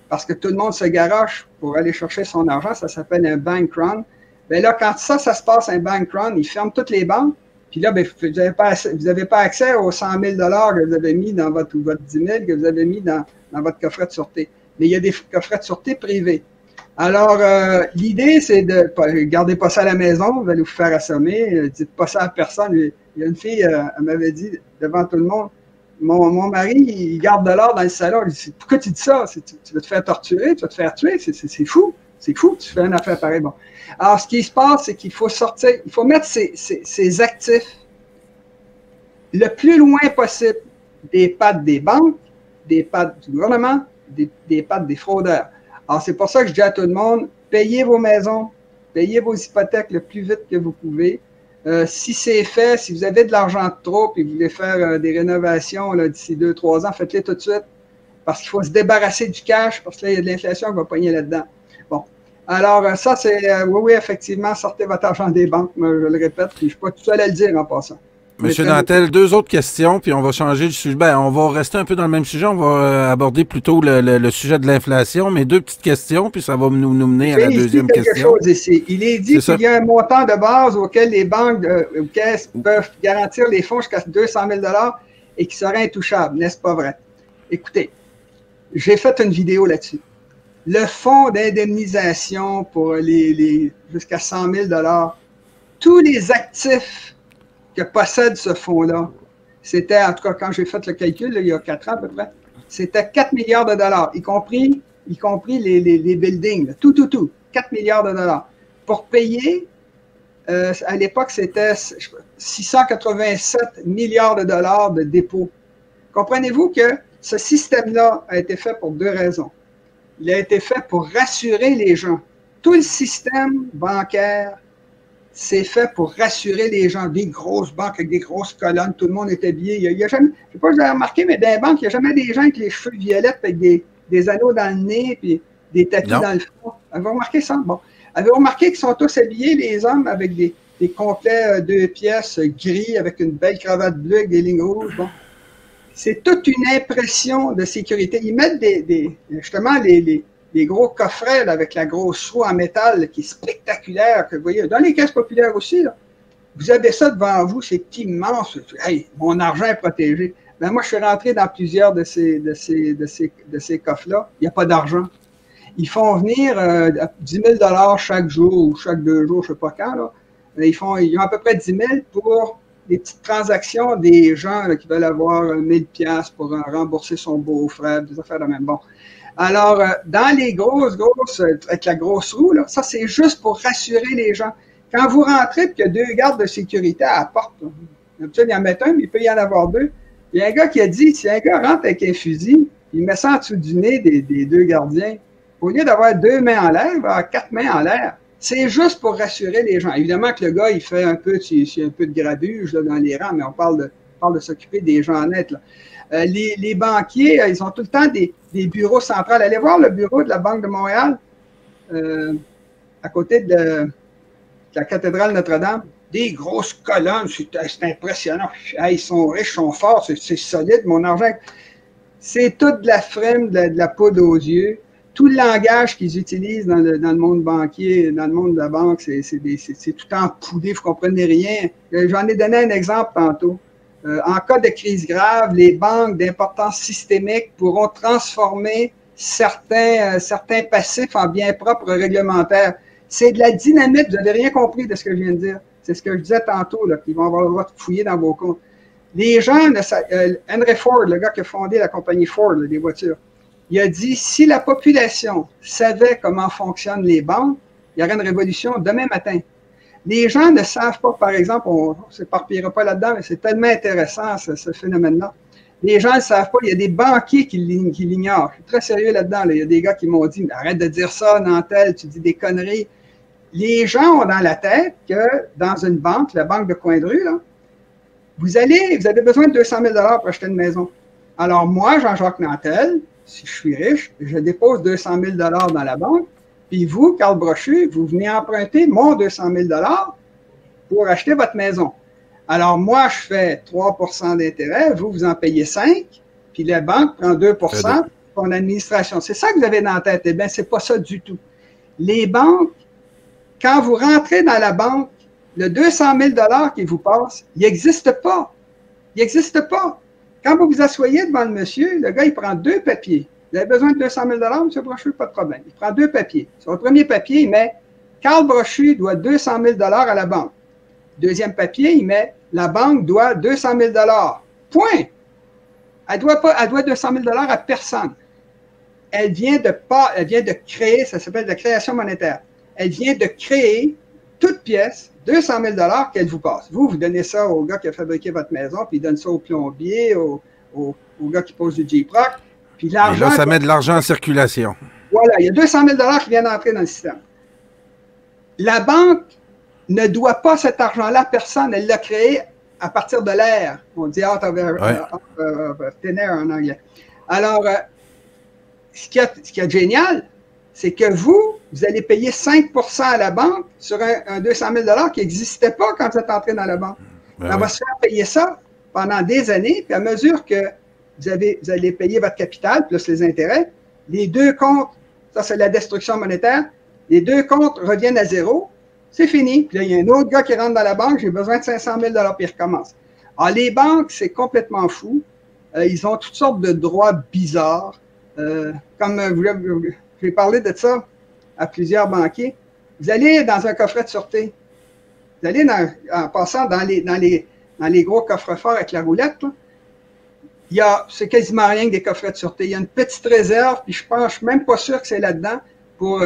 parce que tout le monde se garoche pour aller chercher son argent, ça s'appelle un bank run. Bien là, quand ça se passe, un bank run, ils ferment toutes les banques. Puis là, bien, vous n'avez pas accès aux 100 000 que vous avez mis dans votre 10 000 que vous avez mis dans votre coffret de sûreté. Mais il y a des coffrets de sûreté privés. Alors, l'idée, c'est de gardez pas ça à la maison, vous allez vous faire assommer, dites pas ça à personne. Il y a une fille, elle m'avait dit devant tout le monde, mon mari, il garde de l'or dans le salon. Je dis, pourquoi tu dis ça? Tu vas te faire torturer, tu vas te faire tuer, c'est fou. C'est fou, tu fais une affaire pareille. Bon. Alors, ce qui se passe, c'est qu'il faut sortir, il faut mettre ses actifs le plus loin possible des pattes des banques, des pattes du gouvernement, des pattes des fraudeurs. Alors, c'est pour ça que je dis à tout le monde, payez vos maisons, payez vos hypothèques le plus vite que vous pouvez. Si c'est fait, si vous avez de l'argent de trop et vous voulez faire des rénovations d'ici 2-3 ans, faites-les tout de suite. Parce qu'il faut se débarrasser du cash, parce que là, il y a de l'inflation qui va pogner là-dedans. Bon. Alors, ça, c'est, oui, effectivement, sortez votre argent des banques, je le répète, puis je ne suis pas tout seul à le dire en passant. Monsieur Nantel, 2 autres questions, puis on va changer de sujet. Ben, on va rester un peu dans le même sujet. On va aborder plutôt le sujet de l'inflation, mais 2 petites questions, puis ça va nous mener à la deuxième question. Ici. Il est dit qu'il y a un montant de base auquel les banques ou caisses peuvent garantir les fonds jusqu'à 200 000 et qui seraient intouchables. N'est-ce pas vrai? Écoutez, j'ai fait une vidéo là-dessus. Le fonds d'indemnisation pour jusqu'à 100 000 tous les actifs que possède ce fonds-là, c'était, en tout cas, quand j'ai fait le calcul, il y a 4 ans à peu près, c'était 4 milliards de dollars, y compris les buildings, tout, 4 milliards de dollars. Pour payer, à l'époque, c'était 687 milliards de dollars de dépôts. Comprenez-vous que ce système-là a été fait pour 2 raisons. Il a été fait pour rassurer les gens. Tout le système bancaire, c'est fait pour rassurer les gens. Des grosses banques avec des grosses colonnes, tout le monde est habillé. Il y a jamais, je ne sais pas si vous avez remarqué, mais dans les banques, il n'y a jamais des gens avec les cheveux violettes, avec des anneaux dans le nez, puis des tapis dans le front. Avez-vous remarqué ça? Bon. Avez-vous remarqué qu'ils sont tous habillés, les hommes, avec des complets 2 pièces gris, avec une belle cravate bleue, avec des lignes rouges? Bon. C'est toute une impression de sécurité. Ils mettent justement les gros coffrets là, avec la grosse roue en métal là, qui est spectaculaire, que vous voyez. Dans les caisses populaires aussi, là, vous avez ça devant vous, c'est immense. Hey, mon argent est protégé. Ben, moi, je suis rentré dans plusieurs de ces coffres-là. Il n'y a pas d'argent. Ils font venir 10 000 chaque jour ou chaque 2 jours, je ne sais pas quand, là, Ils ont à peu près 10 000 pour des petites transactions des gens là, qui veulent avoir 1000 pièces pour rembourser son beau-frère, des affaires de même. Bon. Alors, dans les grosses, avec la grosse roue, là, ça, c'est juste pour rassurer les gens. Quand vous rentrez et qu'il y a 2 gardes de sécurité à la porte, d'habitude, il y en met un, mais il peut y en avoir 2. Il y a un gars qui a dit, si un gars rentre avec un fusil, il met ça en dessous du nez des 2 gardiens, au lieu d'avoir 2 mains en l'air, il va avoir 4 mains en l'air. C'est juste pour rassurer les gens. Évidemment que le gars, il fait un peu de grabuge là, dans les rangs, mais on parle de s'occuper des gens nets. Là. Les banquiers, ils ont tout le temps des bureaux centraux. Allez voir le bureau de la Banque de Montréal, à côté de la cathédrale Notre-Dame. Des grosses colonnes, c'est impressionnant. Ils sont riches, ils sont forts, c'est solide, mon argent. C'est toute de la frime, de la poudre aux yeux. Tout le langage qu'ils utilisent dans le monde banquier, dans le monde de la banque, c'est tout empoudé, vous ne comprenez rien. J'en ai donné un exemple tantôt. En cas de crise grave, les banques d'importance systémique pourront transformer certains passifs en biens propres réglementaires. C'est de la dynamite, vous n'avez rien compris de ce que je viens de dire. C'est ce que je disais tantôt, qu'ils vont avoir le droit de fouiller dans vos comptes. Les gens, Henry Ford, le gars qui a fondé la compagnie Ford, des voitures, il a dit, si la population savait comment fonctionnent les banques, il y aurait une révolution demain matin. Les gens ne savent pas, par exemple, on ne s'éparpillera pas là-dedans, mais c'est tellement intéressant, ce phénomène-là. Les gens ne savent pas, il y a des banquiers qui l'ignorent. Je suis très sérieux là-dedans. Là. Il y a des gars qui m'ont dit, arrête de dire ça, Nantel, tu dis des conneries. Les gens ont dans la tête que dans une banque, la banque de coin de rue, là, vous avez besoin de 200 000 $ pour acheter une maison. Alors moi, Jean-Jacques Nantel, si je suis riche, je dépose 200 000 $ dans la banque, puis vous, Carl Brochu, vous venez emprunter mon 200 000 $ pour acheter votre maison. Alors moi, je fais 3 % d'intérêt, vous en payez 5, puis la banque prend 2 % pour son administration. C'est ça que vous avez dans la tête. Eh bien, c'est pas ça du tout. Les banques, quand vous rentrez dans la banque, le 200 000 $ qui vous passe, il n'existe pas. Il n'existe pas. Quand vous vous asseyez devant le monsieur, le gars, il prend 2 papiers. Vous avez besoin de 200 000 $, M. Brochu, pas de problème. Il prend 2 papiers. Sur le premier papier, il met « Carl Brochu doit 200 000 $ à la banque ». Deuxième papier, il met « La banque doit 200 000 $. Point. Elle doit 200 000 $ à personne. Elle vient de créer, ça s'appelle la création monétaire. Elle vient de créer toute pièce 200 000 $ qu'elle vous passe. Vous donnez ça au gars qui a fabriqué votre maison, puis il donne ça au plombier, au gars qui pose du J-Proc. Puis l'argent. Là, ça met de l'argent en circulation. Voilà, il y a 200 000 $ qui viennent d'entrer dans le système. La banque ne doit pas cet argent-là à personne. Elle l'a créé à partir de l'air. On dit out of thin air en anglais. Alors, ce qui est génial, c'est que vous allez payer 5 % à la banque sur un 200 000 $ qui n'existait pas quand vous êtes entré dans la banque. On va se faire payer ça pendant des années, puis à mesure que vous allez payer votre capital plus les intérêts, les 2 comptes, ça c'est la destruction monétaire, les 2 comptes reviennent à zéro, c'est fini. Puis là, il y a un autre gars qui rentre dans la banque, j'ai besoin de 500 000 $ puis il recommence. Alors, les banques, c'est complètement fou. Ils ont toutes sortes de droits bizarres. Comme j'ai parlé de ça à plusieurs banquiers. Vous allez dans un coffret de sûreté. Vous allez en passant dans les gros coffres-forts avec la roulette, c'est quasiment rien que des coffrets de sûreté. Il y a une petite réserve, puis je suis même pas sûr que c'est là-dedans pour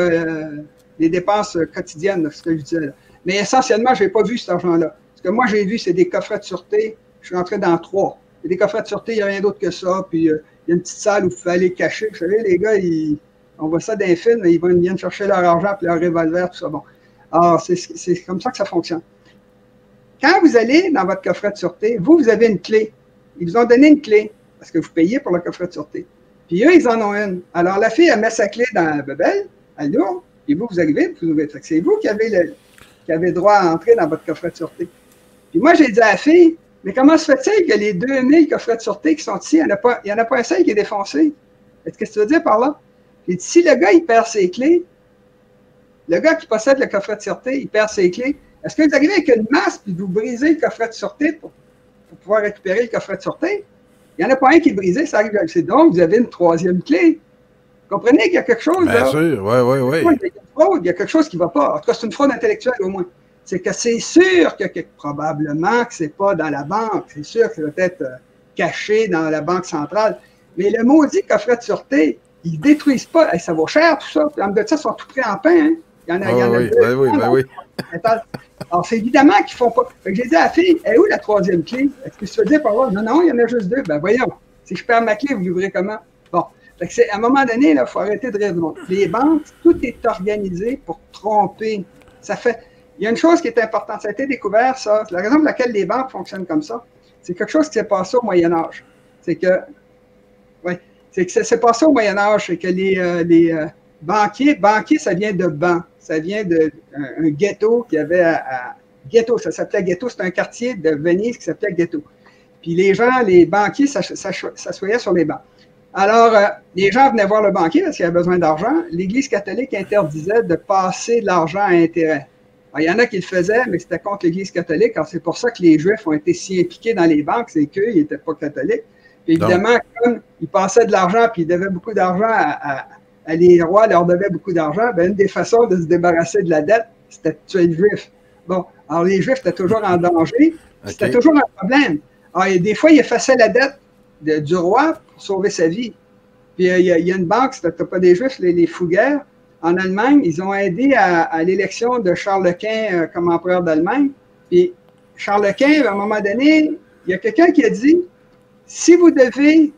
les dépenses quotidiennes, ce que je disais là. Mais essentiellement, je n'ai pas vu cet argent-là. Ce que moi, j'ai vu, c'est des coffrets de sûreté. Je suis rentré dans 3. Il y a des coffrets de sûreté, il n'y a rien d'autre que ça. Puis il y a une petite salle où vous pouvez aller cacher. Vous savez, les gars, on voit ça dans les films, ils viennent chercher leur argent, puis leur revolver, tout ça. Bon. Alors, c'est comme ça que ça fonctionne. Quand vous allez dans votre coffret de sûreté, vous avez une clé. Ils vous ont donné une clé, parce que vous payez pour le coffret de sûreté. Puis eux, ils en ont une. Alors, la fille, elle met sa clé dans la bebelle, elle l'ouvre, puis vous arrivez, vous ouvrez. C'est vous qui avez droit à entrer dans votre coffret de sûreté. Puis moi, j'ai dit à la fille, mais comment se fait-il que les 2000 coffrets de sûreté qui sont ici, il n'y en a pas un seul qui est défoncé? Qu'est-ce que tu veux dire par là? J'ai dit, si le gars, il perd ses clés, le gars qui possède le coffret de sûreté, il perd ses clés, est-ce que vous arrivez avec une masse puis vous brisez le coffret de sûreté pour pouvoir récupérer le coffret de sûreté? Il n'y en a pas un qui est brisé, ça arrive. C'est donc, vous avez une 3e clé. Vous comprenez qu'il y a quelque chose Bien là? sûr, oui. Il y a une fraude, il y a quelque chose qui ne va pas. En tout cas, c'est une fraude intellectuelle au moins. c'est que c'est sûr que probablement que c'est pas dans la banque, c'est sûr que ça doit être caché dans la banque centrale. Mais le maudit coffret de sûreté, ils détruisent pas. Hey, ça vaut cher, tout ça. Puis en de ça, ils sont tout prêts en pain. Hein? Il y en a oui, deux. oui. Alors, c'est évidemment qu'ils font pas. J'ai dit à la fille, est où la troisième clé? Est-ce que tu veux dire par là? Non, non, il y en a juste deux. Ben voyons. Si je perds ma clé, vous l'ouvrez comment? Bon. Fait que à un moment donné, il faut arrêter de rire du monde. Les banques, tout est organisé pour tromper. Il y a une chose qui est importante. Ça a été découvert, ça. La raison pour laquelle les banques fonctionnent comme ça, c'est quelque chose qui s'est passé au Moyen-Âge. C'est que ça s'est passé au Moyen-Âge. C'est que les banquiers, ça vient de banc. Ça vient d'un ghetto qu'il y avait à Ghetto. Ça s'appelait Ghetto. C'est un quartier de Venise qui s'appelait Ghetto. Puis les banquiers s'assoyaient sur les bancs. Alors, les gens venaient voir le banquier parce qu'il avait besoin d'argent. L'Église catholique interdisait de passer de l'argent à intérêt. Alors, il y en a qui le faisaient, mais c'était contre l'Église catholique. Alors, c'est pour ça que les Juifs ont été si impliqués dans les banques, c'est qu'eux, ils n'étaient pas catholiques. Puis évidemment, comme ils passaient de l'argent, puis ils devaient beaucoup d'argent les rois leur devaient beaucoup d'argent, ben, une des façons de se débarrasser de la dette, c'était de tuer les Juifs. Bon, alors les Juifs étaient toujours en danger, c'était toujours un problème. Alors, des fois, ils effaçaient la dette du roi pour sauver sa vie. Puis il y a une banque, c'était pas des Juifs, les Fugger, en Allemagne, ils ont aidé à l'élection de Charles Quint comme empereur d'Allemagne. Puis Charles Quint, à un moment donné, il y a quelqu'un qui a dit, si vous devez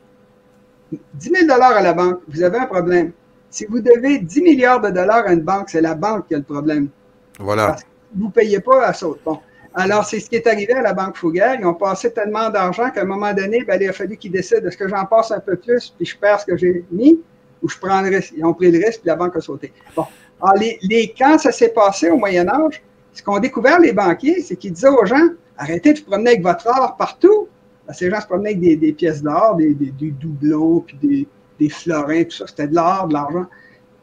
10 000 $ à la banque, vous avez un problème. Si vous devez 10 milliards de dollars à une banque, c'est la banque qui a le problème. Voilà. Parce que vous ne payez pas à saute. Bon. Alors, c'est ce qui est arrivé à la Banque Fugger. Ils ont passé tellement d'argent qu'à un moment donné, ben, il a fallu qu'ils décident est-ce que j'en passe un peu plus, puis je perds ce que j'ai mis, ou je prends le risque. Ils ont pris le risque, puis la banque a sauté. Bon. Alors, quand ça s'est passé au Moyen-Âge, ce qu'ont découvert les banquiers, c'est qu'ils disaient aux gens, arrêtez de vous promener avec votre or partout. Parce que les gens se promenaient avec des pièces d'or, des doublons, puis des florins, tout ça, c'était de l'or, de l'argent.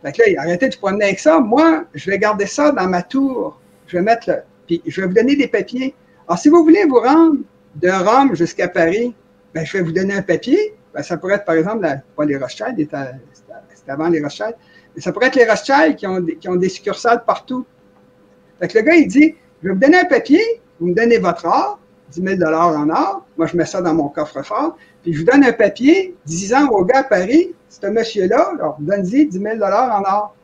Fait que là, arrêtez de vous promener avec ça. Moi, je vais garder ça dans ma tour. Je vais mettre puis je vais vous donner des papiers. Alors, si vous voulez vous rendre de Rome jusqu'à Paris, ben, je vais vous donner un papier. Ben, ça pourrait être, par exemple, pas les Rothschild, c'était avant les Rothschild, mais ça pourrait être les Rothschild qui ont des succursales partout. Fait que le gars, il dit, je vais vous donner un papier, vous me donnez votre or, 10 000 $ en or. Moi, je mets ça dans mon coffre-fort. Puis, je vous donne un papier disant au gars à Paris, ce monsieur-là, alors, donne-y 10 000 $ en or.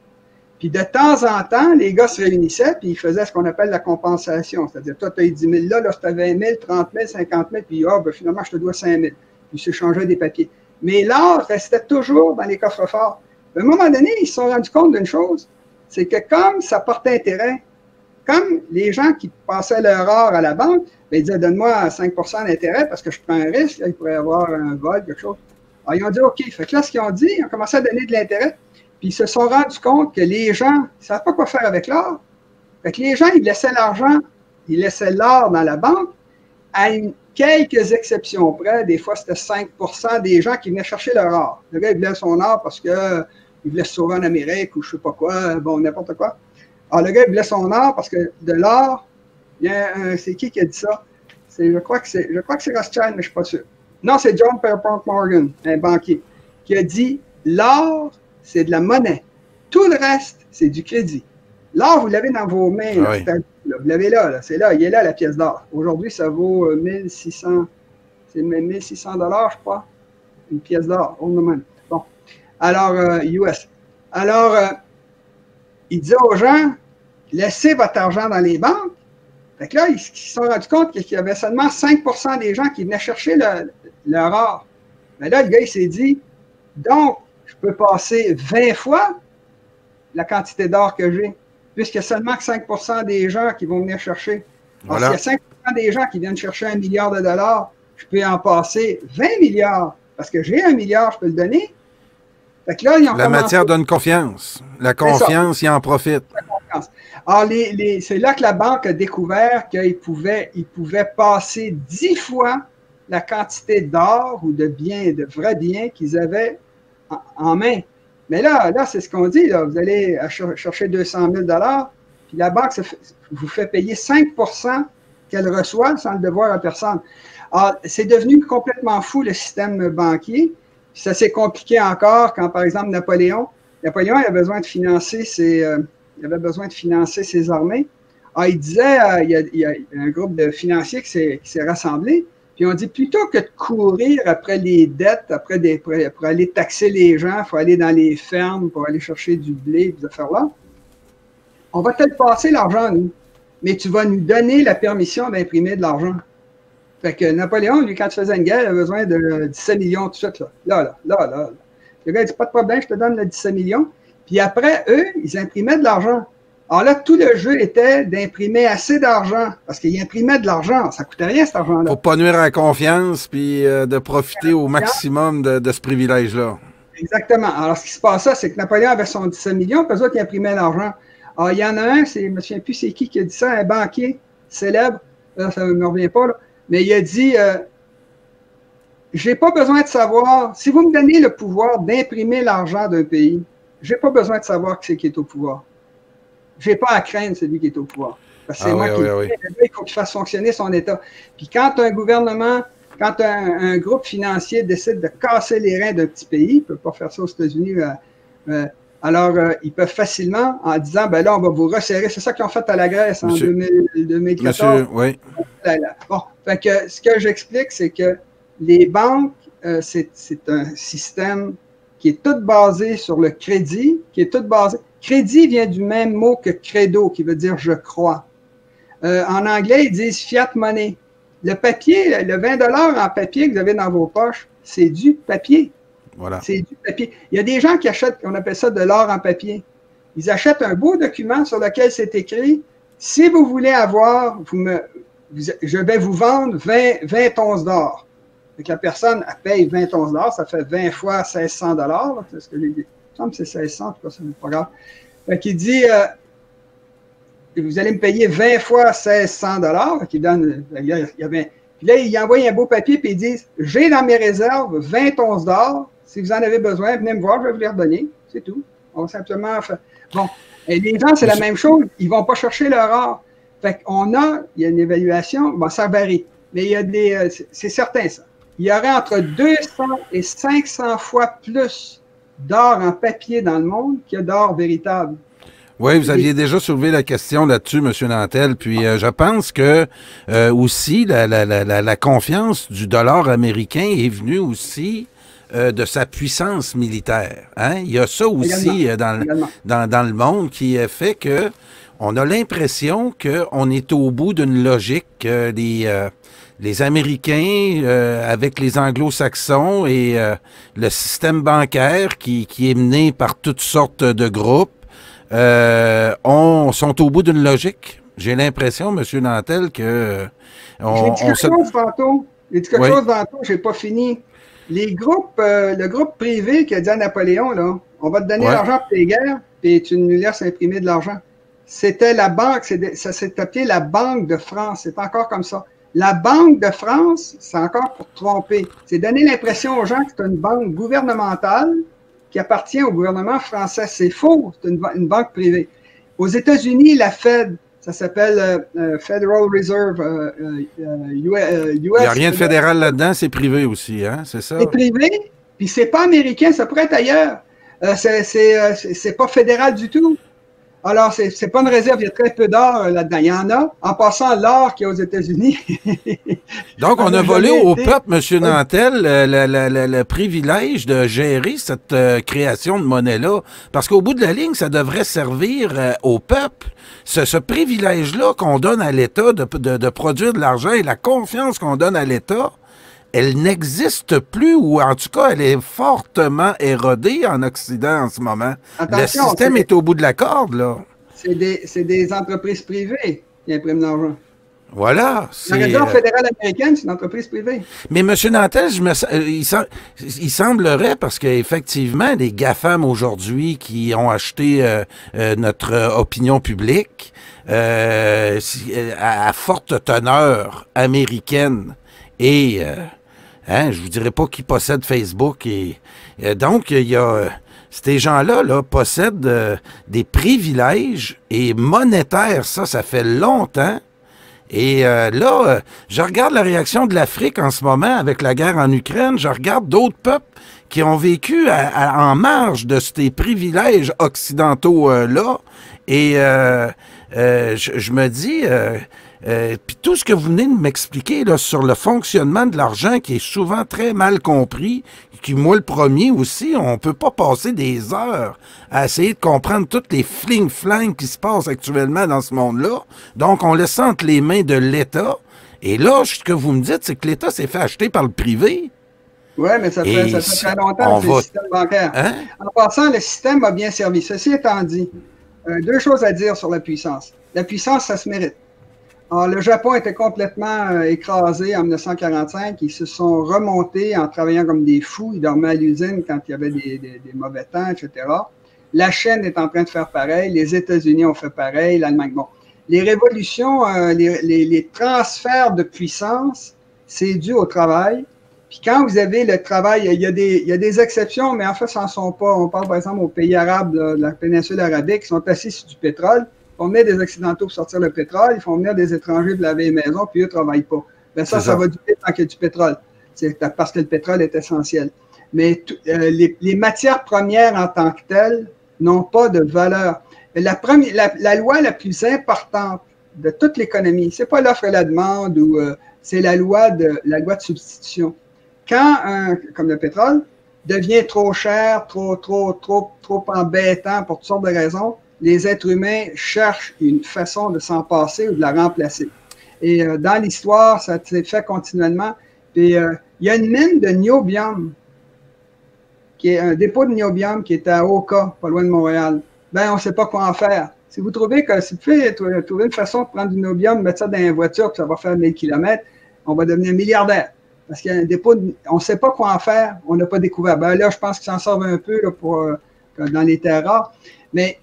Puis, de temps en temps, les gars se réunissaient, puis ils faisaient ce qu'on appelle la compensation. C'est-à-dire, toi, tu as eu 10 000 là, tu as 20 000, 30 000, 50 000, puis, ben, finalement, je te dois 5 000. Puis, ils s'échangeaient des papiers. Mais l'or restait toujours dans les coffres-forts. À un moment donné, ils se sont rendus compte d'une chose, c'est que comme ça portait intérêt, comme les gens qui passaient leur or à la banque, ben, ils disaient, donne-moi 5 % d'intérêt parce que je prends un risque, là, il pourrait y avoir un vol, quelque chose. Alors, ils ont dit, OK. Fait que là, ce qu'ils ont dit, ils ont commencé à donner de l'intérêt, puis ils se sont rendus compte que les gens, ils ne savent pas quoi faire avec l'or. Fait que les gens, ils laissaient l'argent, ils laissaient l'or dans la banque, à quelques exceptions près. Des fois, c'était 5 % des gens qui venaient chercher leur or. Le gars, il voulait son or parce qu'il voulait se sauver en Amérique ou je ne sais pas quoi, bon, n'importe quoi. Alors, le gars, il voulait son or parce que de l'or, c'est qui a dit ça? Je crois que c'est Rothschild, mais je ne suis pas sûr. Non, c'est John Pierpont Morgan, un banquier, qui a dit l'or, c'est de la monnaie. Tout le reste, c'est du crédit. L'or, vous l'avez dans vos mains. Là, oui. vous l'avez là, c'est là, il est là, la pièce d'or. Aujourd'hui, ça vaut 1600, c'est 1600 $, je crois, une pièce d'or. Bon. Alors, US. Alors, il dit aux gens, laissez votre argent dans les banques. Fait que là, ils se sont rendus compte qu'il y avait seulement 5 % des gens qui venaient chercher leur or. Mais là, le gars, il s'est dit, donc, je peux passer 20 fois la quantité d'or que j'ai, puisqu'il y a seulement que 5 % des gens qui vont venir chercher. Alors, s'il y a 5 % des gens qui viennent chercher 1 milliard de dollars, je peux en passer 20 milliards, parce que j'ai 1 milliard, je peux le donner. Fait que là, ils ont la matière donne confiance. La confiance, il en profite. Alors, c'est là que la banque a découvert qu'ils pouvaient passer 10 fois la quantité d'or ou de vrais biens qu'ils avaient en main. Mais là c'est ce qu'on dit. Là. Vous allez chercher 200 000 $, puis la banque vous fait payer 5 % qu'elle reçoit sans le devoir à personne. Alors, c'est devenu complètement fou, le système banquier. Puis ça s'est compliqué encore quand, par exemple, Napoléon il avait besoin de financer ses armées. il disait, il y a un groupe de financiers qui s'est rassemblé, puis on dit, plutôt que de courir après les dettes, pour aller taxer les gens, il faut aller dans les fermes pour aller chercher du blé, ces affaires-là, on va te le passer l'argent, nous, mais tu vas nous donner la permission d'imprimer de l'argent. Fait que Napoléon, lui, quand il faisait une guerre, il avait besoin de 17 millions tout de suite. Là. Le gars, il dit, pas de problème, je te donne le 17 millions. Puis après, eux, ils imprimaient de l'argent. Alors là, tout le jeu était d'imprimer assez d'argent, parce qu'ils imprimaient de l'argent. Ça coûtait rien, cet argent-là. Pour pas nuire à la confiance, puis de profiter au maximum de ce privilège-là. Exactement. Alors, ce qui se passait, c'est que Napoléon avait son 17 millions, puis eux autres, ils imprimaient l'argent. Alors, il y en a un, je ne me souviens plus c'est qui a dit ça, un banquier célèbre, là, ça ne me revient pas, là, mais il a dit, j'ai pas besoin de savoir, si vous me donnez le pouvoir d'imprimer l'argent d'un pays, j'ai pas besoin de savoir qui c'est qui est au pouvoir. J'ai pas à craindre celui qui est au pouvoir. Parce que c'est moi qui il faut qu'il fasse fonctionner son État. Puis quand un gouvernement, quand un groupe financier décide de casser les reins d'un petit pays, il ne peut pas faire ça aux États-Unis, alors ils peuvent facilement, en disant, ben là, on va vous resserrer. C'est ça qu'ils ont fait à la Grèce en 2014. Monsieur, oui. Bon, fait que ce que j'explique, c'est que les banques, c'est un système qui est tout basé sur le crédit, Crédit vient du même mot que credo, qui veut dire je crois. En anglais, ils disent fiat money. Le papier, le 20 $ en papier que vous avez dans vos poches, c'est du papier. Voilà. C'est du papier. Il y a des gens qui achètent, on appelle ça de l'or en papier. Ils achètent un beau document sur lequel c'est écrit, si vous voulez avoir, je vais vous vendre 20 onces d'or. Donc la personne, elle paye 20 onces d'or, ça fait 20 fois 1600 $. C'est ce que j'ai dit. Il me semble que c'est 1600, en tout cas, c'est pas grave. Fait dit, vous allez me payer 20 fois 1600 $. Qui donne, puis là, il envoie un beau papier, puis ils disent, j'ai dans mes réserves 20 onces d'or. Si vous en avez besoin, venez me voir, je vais vous les redonner. C'est tout. On va simplement faire. Bon. Et les gens, c'est la même chose. Ils ne vont pas chercher leur or. Fait qu'on il y a une évaluation, bon, ça varie. Mais il y a c'est certain, ça. Il y aurait entre 200 et 500 fois plus d'or en papier dans le monde qu'il y a d'or véritable. Oui, vous aviez déjà soulevé la question là-dessus, M. Nantel, puis je pense que aussi la confiance du dollar américain est venue aussi de sa puissance militaire. Hein? Il y a ça aussi dans le monde qui fait que on a l'impression qu'on est au bout d'une logique. Les Américains, avec les Anglo-Saxons et le système bancaire qui est mené par toutes sortes de groupes, sont au bout d'une logique. J'ai l'impression, M. Nantel, que... J'ai dit quelque chose tantôt. J'ai pas fini. Le groupe privé qui a dit à Napoléon, là, on va te donner l'argent pour tes guerres, puis tu nous laisses imprimer de l'argent. C'était la banque, ça s'est appelé la Banque de France. C'est encore comme ça. La Banque de France, c'est encore pour tromper. C'est donner l'impression aux gens que c'est une banque gouvernementale qui appartient au gouvernement français. C'est faux, c'est une banque privée. Aux États-Unis, la Fed, ça s'appelle Federal Reserve US. Il n'y a rien de fédéral là-dedans, c'est privé aussi, hein? C'est ça? C'est privé, puis c'est pas américain, ça pourrait être ailleurs. C'est pas fédéral du tout. Alors, c'est pas une réserve, il y a très peu d'or là-dedans. Il y en a. En passant, l'or qu'il y a aux États-Unis. Donc, on a volé au peuple, M. Nantel, le privilège de gérer cette création de monnaie-là. Parce qu'au bout de la ligne, ça devrait servir au peuple. Ce privilège-là qu'on donne à l'État de produire de l'argent et la confiance qu'on donne à l'État, elle n'existe plus, ou en tout cas, elle est fortement érodée en Occident en ce moment. Attention, le système est au bout de la corde, là. C'est des entreprises privées qui impriment l'argent. Voilà. La Réserve fédérale américaine, c'est une entreprise privée. Mais M. Nantel, il semblerait, parce qu'effectivement, les GAFAM aujourd'hui qui ont acheté notre opinion publique à forte teneur américaine et... je vous dirais pas qui possède Facebook. Donc, il y a ces gens-là possèdent des privilèges et monétaires. Ça fait longtemps. Et je regarde la réaction de l'Afrique en ce moment avec la guerre en Ukraine. Je regarde d'autres peuples qui ont vécu en marge de ces privilèges occidentaux-là. Et je me dis, puis tout ce que vous venez de m'expliquer là sur le fonctionnement de l'argent qui est souvent très mal compris, qui moi le premier aussi, on peut pas passer des heures à essayer de comprendre toutes les fling-flang qui se passent actuellement dans ce monde-là. Donc on laisse entre les mains de l'État. Et là, ce que vous me dites, c'est que l'État s'est fait acheter par le privé. Oui, mais ça fait très longtemps que c'est le système bancaire. Hein? En passant, le système a bien servi. Ceci étant dit, deux choses à dire sur la puissance. La puissance, ça se mérite. Alors, le Japon était complètement écrasé en 1945. Ils se sont remontés en travaillant comme des fous. Ils dormaient à l'usine quand il y avait des mauvais temps, etc. La Chine est en train de faire pareil. Les États-Unis ont fait pareil. L'Allemagne, bon. Les révolutions, les transferts de puissance, c'est dû au travail. Puis quand vous avez le travail, il y a des exceptions, mais en fait, ce n'en sont pas. On parle par exemple aux pays arabes de la péninsule arabique qui sont assis sur du pétrole. Ils font venir des Occidentaux pour sortir le pétrole. Ils font venir des étrangers pour laver les maisons, puis eux ne travaillent pas. Ben ça va durer tant qu'il y a du pétrole. C'est parce que le pétrole est essentiel. Mais les matières premières en tant que telles n'ont pas de valeur. La loi la plus importante de toute l'économie, c'est pas l'offre et la demande ou c'est la loi de substitution. Quand comme le pétrole devient trop cher, trop embêtant pour toutes sortes de raisons, les êtres humains cherchent une façon de s'en passer ou de la remplacer. Et dans l'histoire, ça s'est fait continuellement. Et il y a une mine de niobium, qui est un dépôt de niobium qui est à Oka, pas loin de Montréal. Ben, on ne sait pas quoi en faire. Si vous trouvez que si vous pouvez trouver une façon de prendre du niobium, mettre ça dans une voiture, puis ça va faire 1000 km, on va devenir milliardaire. Parce qu'il y a un dépôt, on ne sait pas quoi en faire, on n'a pas découvert. Ben là, je pense qu'ils s'en servent un peu là, dans les terres rares. Mais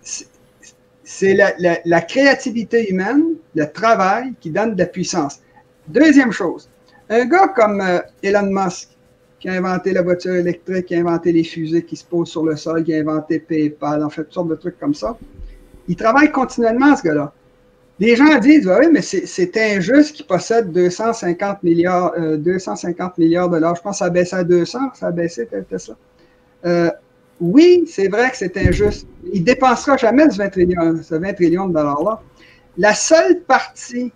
c'est la créativité humaine, le travail qui donne de la puissance. Deuxième chose, un gars comme Elon Musk, qui a inventé la voiture électrique, qui a inventé les fusées qui se posent sur le sol, qui a inventé PayPal, en fait, toutes sortes de trucs comme ça. Il travaille continuellement, ce gars-là. Les gens disent, bah oui, mais c'est injuste qu'il possède 250 milliards de dollars. Je pense que ça a baissé à 200, ça a baissé, Tesla. Oui, c'est vrai que c'est injuste. Il ne dépensera jamais ce 20 trillions de dollars-là. La seule partie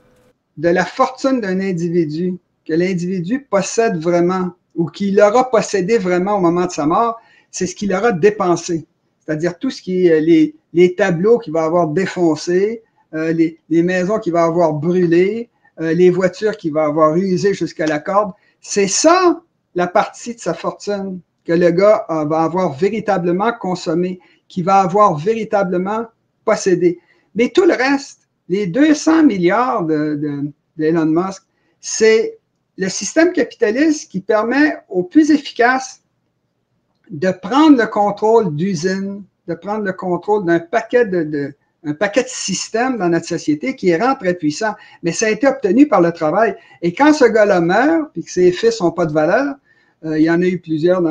de la fortune d'un individu que l'individu possède vraiment ou qu'il aura possédé vraiment au moment de sa mort, c'est ce qu'il aura dépensé. C'est-à-dire tout ce qui est les tableaux qu'il va avoir défoncés, les maisons qu'il va avoir brûlées, les voitures qu'il va avoir usées jusqu'à la corde. C'est ça la partie de sa fortune que le gars va avoir véritablement consommé, qui va avoir véritablement possédé. Mais tout le reste, les 200 milliards d'Elon Musk, c'est le système capitaliste qui permet aux plus efficaces de prendre le contrôle d'usines, de prendre le contrôle d'un paquet de systèmes dans notre société qui rend très puissant. Mais ça a été obtenu par le travail. Et quand ce gars-là meurt, puis que ses fils n'ont pas de valeur, il y en a eu plusieurs,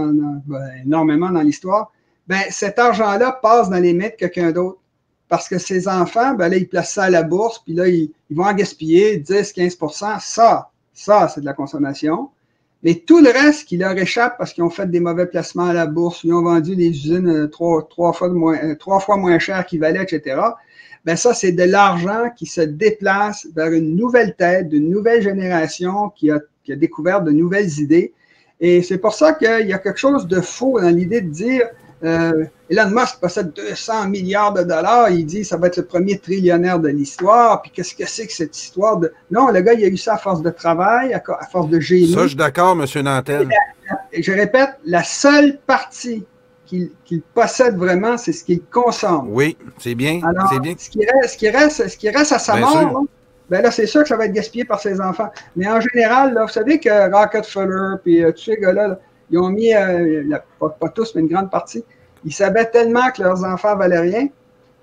énormément dans l'histoire, ben cet argent-là passe dans les mains de quelqu'un d'autre. Parce que ses enfants, ben là, ils placent ça à la bourse, puis là, ils vont en gaspiller 10-15%. Ça, c'est de la consommation. Mais tout le reste qui leur échappe parce qu'ils ont fait des mauvais placements à la bourse, ils ont vendu des usines trois fois moins cher qu'ils valaient, etc. Ben ça, c'est de l'argent qui se déplace vers une nouvelle tête, d'une nouvelle génération qui a découvert de nouvelles idées. Et c'est pour ça qu'il y a quelque chose de faux dans l'idée de dire Elon Musk possède 200 milliards de dollars, il dit ça va être le premier trillionnaire de l'histoire, puis qu'est-ce que c'est que cette histoire de... Non, le gars, il a eu ça à force de travail, à force de génie. Ça, je suis d'accord, M. Nantel. Je répète, la seule partie qu'il possède vraiment, c'est ce qu'il consomme. Oui, c'est bien. Alors, c'est bien. Ce qui reste à sa mort, là, ben là, c'est sûr que ça va être gaspillé par ses enfants. Mais en général, là, vous savez que Rockefeller, puis tous ces gars-là, là, ils ont mis, pas tous, mais une grande partie, ils savaient tellement que leurs enfants valaient rien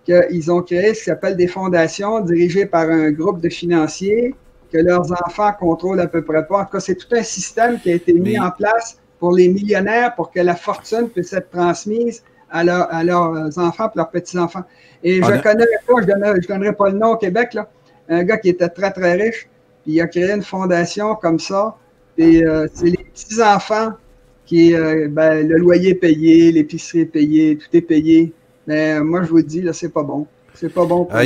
qu'ils ont créé ce qu'ils appellent des fondations dirigées par un groupe de financiers que leurs enfants contrôlent à peu près pas. En tout cas, c'est tout un système qui a été mis en place pour les millionnaires pour que la fortune puisse être transmise à leurs enfants et leurs petits-enfants. Et je connais pas, je donnerai pas le nom au Québec, là, un gars qui était très, très riche, puis il a créé une fondation comme ça, et c'est les petits-enfants qui est le loyer est payé, l'épicerie est payée, tout est payé. Mais moi, je vous dis, là, c'est pas bon. C'est pas bon pour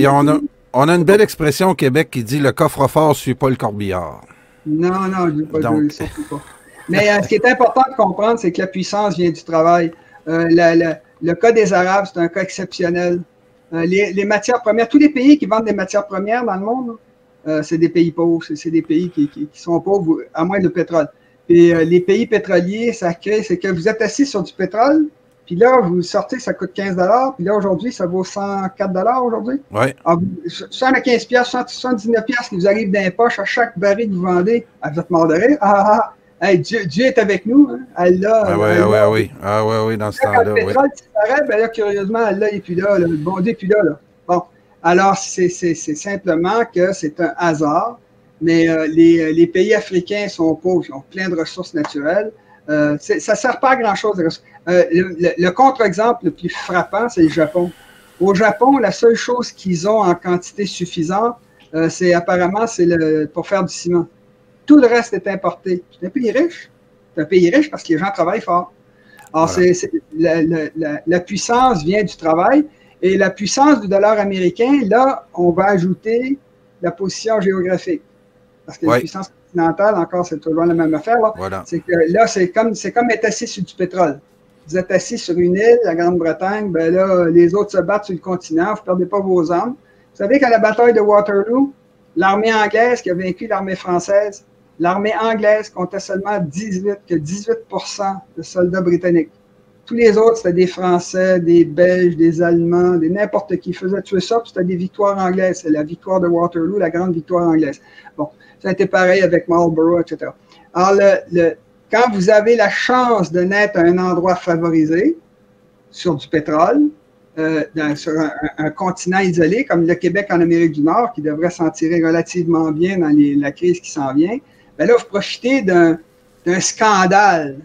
on a une belle expression au Québec qui dit le coffre-fort ne suit pas le corbillard. Non, non, je ne dis pas, surtout pas. Mais ce qui est important de comprendre, c'est que la puissance vient du travail. Le cas des Arabes, c'est un cas exceptionnel. Les matières premières, tous les pays qui vendent des matières premières dans le monde, c'est des pays pauvres, c'est des pays qui sont pauvres, à moins de pétrole. Puis les pays pétroliers, ça crée, c'est que vous êtes assis sur du pétrole, puis là, vous sortez, ça coûte 15 $, puis là, aujourd'hui, ça vaut 104 $ aujourd'hui. Oui. 115 $, 79 $ qui vous arrivent dans les poches à chaque baril que vous vendez, vous êtes mort de rire. Hey, Dieu est avec nous. Hein. Allah. Oui, dans ce temps-là. Quand le pétrole disparaît, ben là, curieusement, Allah n'est plus là. Le bon Dieu n'est plus là. Bon. Alors, c'est simplement que c'est un hasard. Mais les pays africains sont pauvres, ils ont plein de ressources naturelles. Ça ne sert pas à grand-chose. Le contre-exemple le plus frappant, c'est le Japon. Au Japon, la seule chose qu'ils ont en quantité suffisante, c'est pour faire du ciment. Tout le reste est importé. C'est un pays riche. C'est un pays riche parce que les gens travaillent fort. Alors, voilà. La puissance vient du travail. Et la puissance du dollar américain, là, on va ajouter la position géographique. Parce que la puissance continentale, encore, c'est toujours la même affaire. Voilà. C'est que là, c'est comme être assis sur du pétrole. Vous êtes assis sur une île, la Grande-Bretagne, ben là, les autres se battent sur le continent, vous ne perdez pas vos armes. Vous savez qu'à la bataille de Waterloo, l'armée anglaise qui a vaincu l'armée française, l'armée anglaise comptait seulement 18% de soldats britanniques. Tous les autres, c'était des Français, des Belges, des Allemands, n'importe qui faisait tuer ça, puis c'était des victoires anglaises. C'est la victoire de Waterloo, la grande victoire anglaise. Bon, ça a été pareil avec Marlborough, etc. Alors, quand vous avez la chance de naître à un endroit favorisé, sur du pétrole, sur un continent isolé, comme le Québec en Amérique du Nord, qui devrait s'en tirer relativement bien dans la crise qui s'en vient, bien là, vous profitez d'un scandale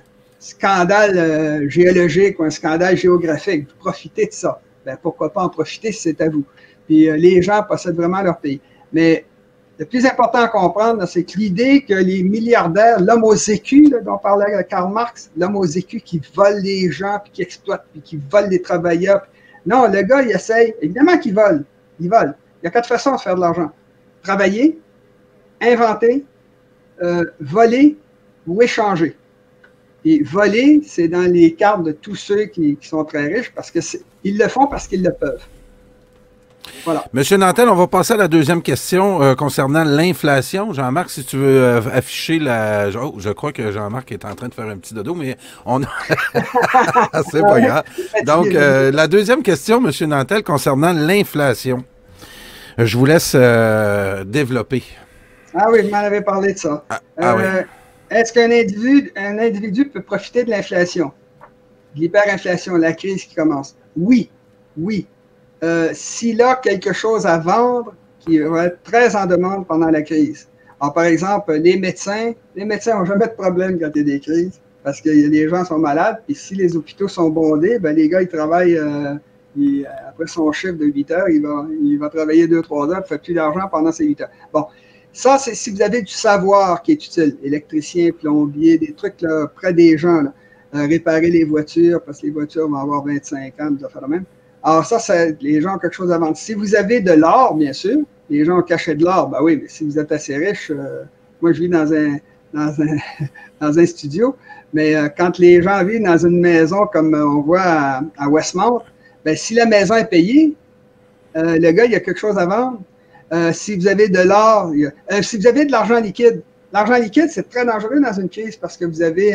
géologique ou un scandale géographique. Vous profitez de ça. Ben, pourquoi pas en profiter si c'est à vous. Puis les gens possèdent vraiment leur pays. Mais le plus important à comprendre, c'est que l'idée que les milliardaires, l'homme aux écus, là, dont parlait Karl Marx, l'homme aux écus qui vole les gens, puis qui exploite, puis qui vole les travailleurs. Non, le gars, il essaye. Évidemment qu'il vole. Il vole. Il y a 4 façons de faire de l'argent. Travailler, inventer, voler ou échanger. Et voler, c'est dans les cartes de tous ceux qui sont très riches parce qu'ils le font parce qu'ils le peuvent. Voilà. Monsieur Nantel, on va passer à la deuxième question concernant l'inflation. Jean-Marc, si tu veux afficher la... Oh, je crois que Jean-Marc est en train de faire un petit dodo, mais on... C'est pas grave. Donc, la deuxième question, Monsieur Nantel, concernant l'inflation. Je vous laisse développer. Ah oui, vous m'en avez parlé de ça. Oui. Est-ce qu'un individu peut profiter de l'inflation, de l'hyperinflation, la crise qui commence? Oui, oui. S'il a quelque chose à vendre qui va être très en demande pendant la crise. Alors, par exemple, les médecins n'ont jamais de problème quand il y a des crises parce que les gens sont malades. Et si les hôpitaux sont bondés, ben, les gars, ils travaillent après son chiffre de 8 heures, il va travailler 2-3 heures, il ne fait plus d'argent pendant ces 8 heures. Bon. Ça, c'est si vous avez du savoir qui est utile, électricien, plombier, des trucs là, près des gens, là, réparer les voitures, parce que les voitures vont avoir 25 ans, vous faire le même. Alors ça, les gens ont quelque chose à vendre. Si vous avez de l'or, bien sûr, les gens ont caché de l'or, ben oui, mais si vous êtes assez riche, moi je vis dans un studio, mais quand les gens vivent dans une maison comme on voit à Westmount, ben si la maison est payée, le gars, il a quelque chose à vendre. Si vous avez de l'or, si vous avez de l'argent liquide c'est très dangereux dans une crise parce que vous avez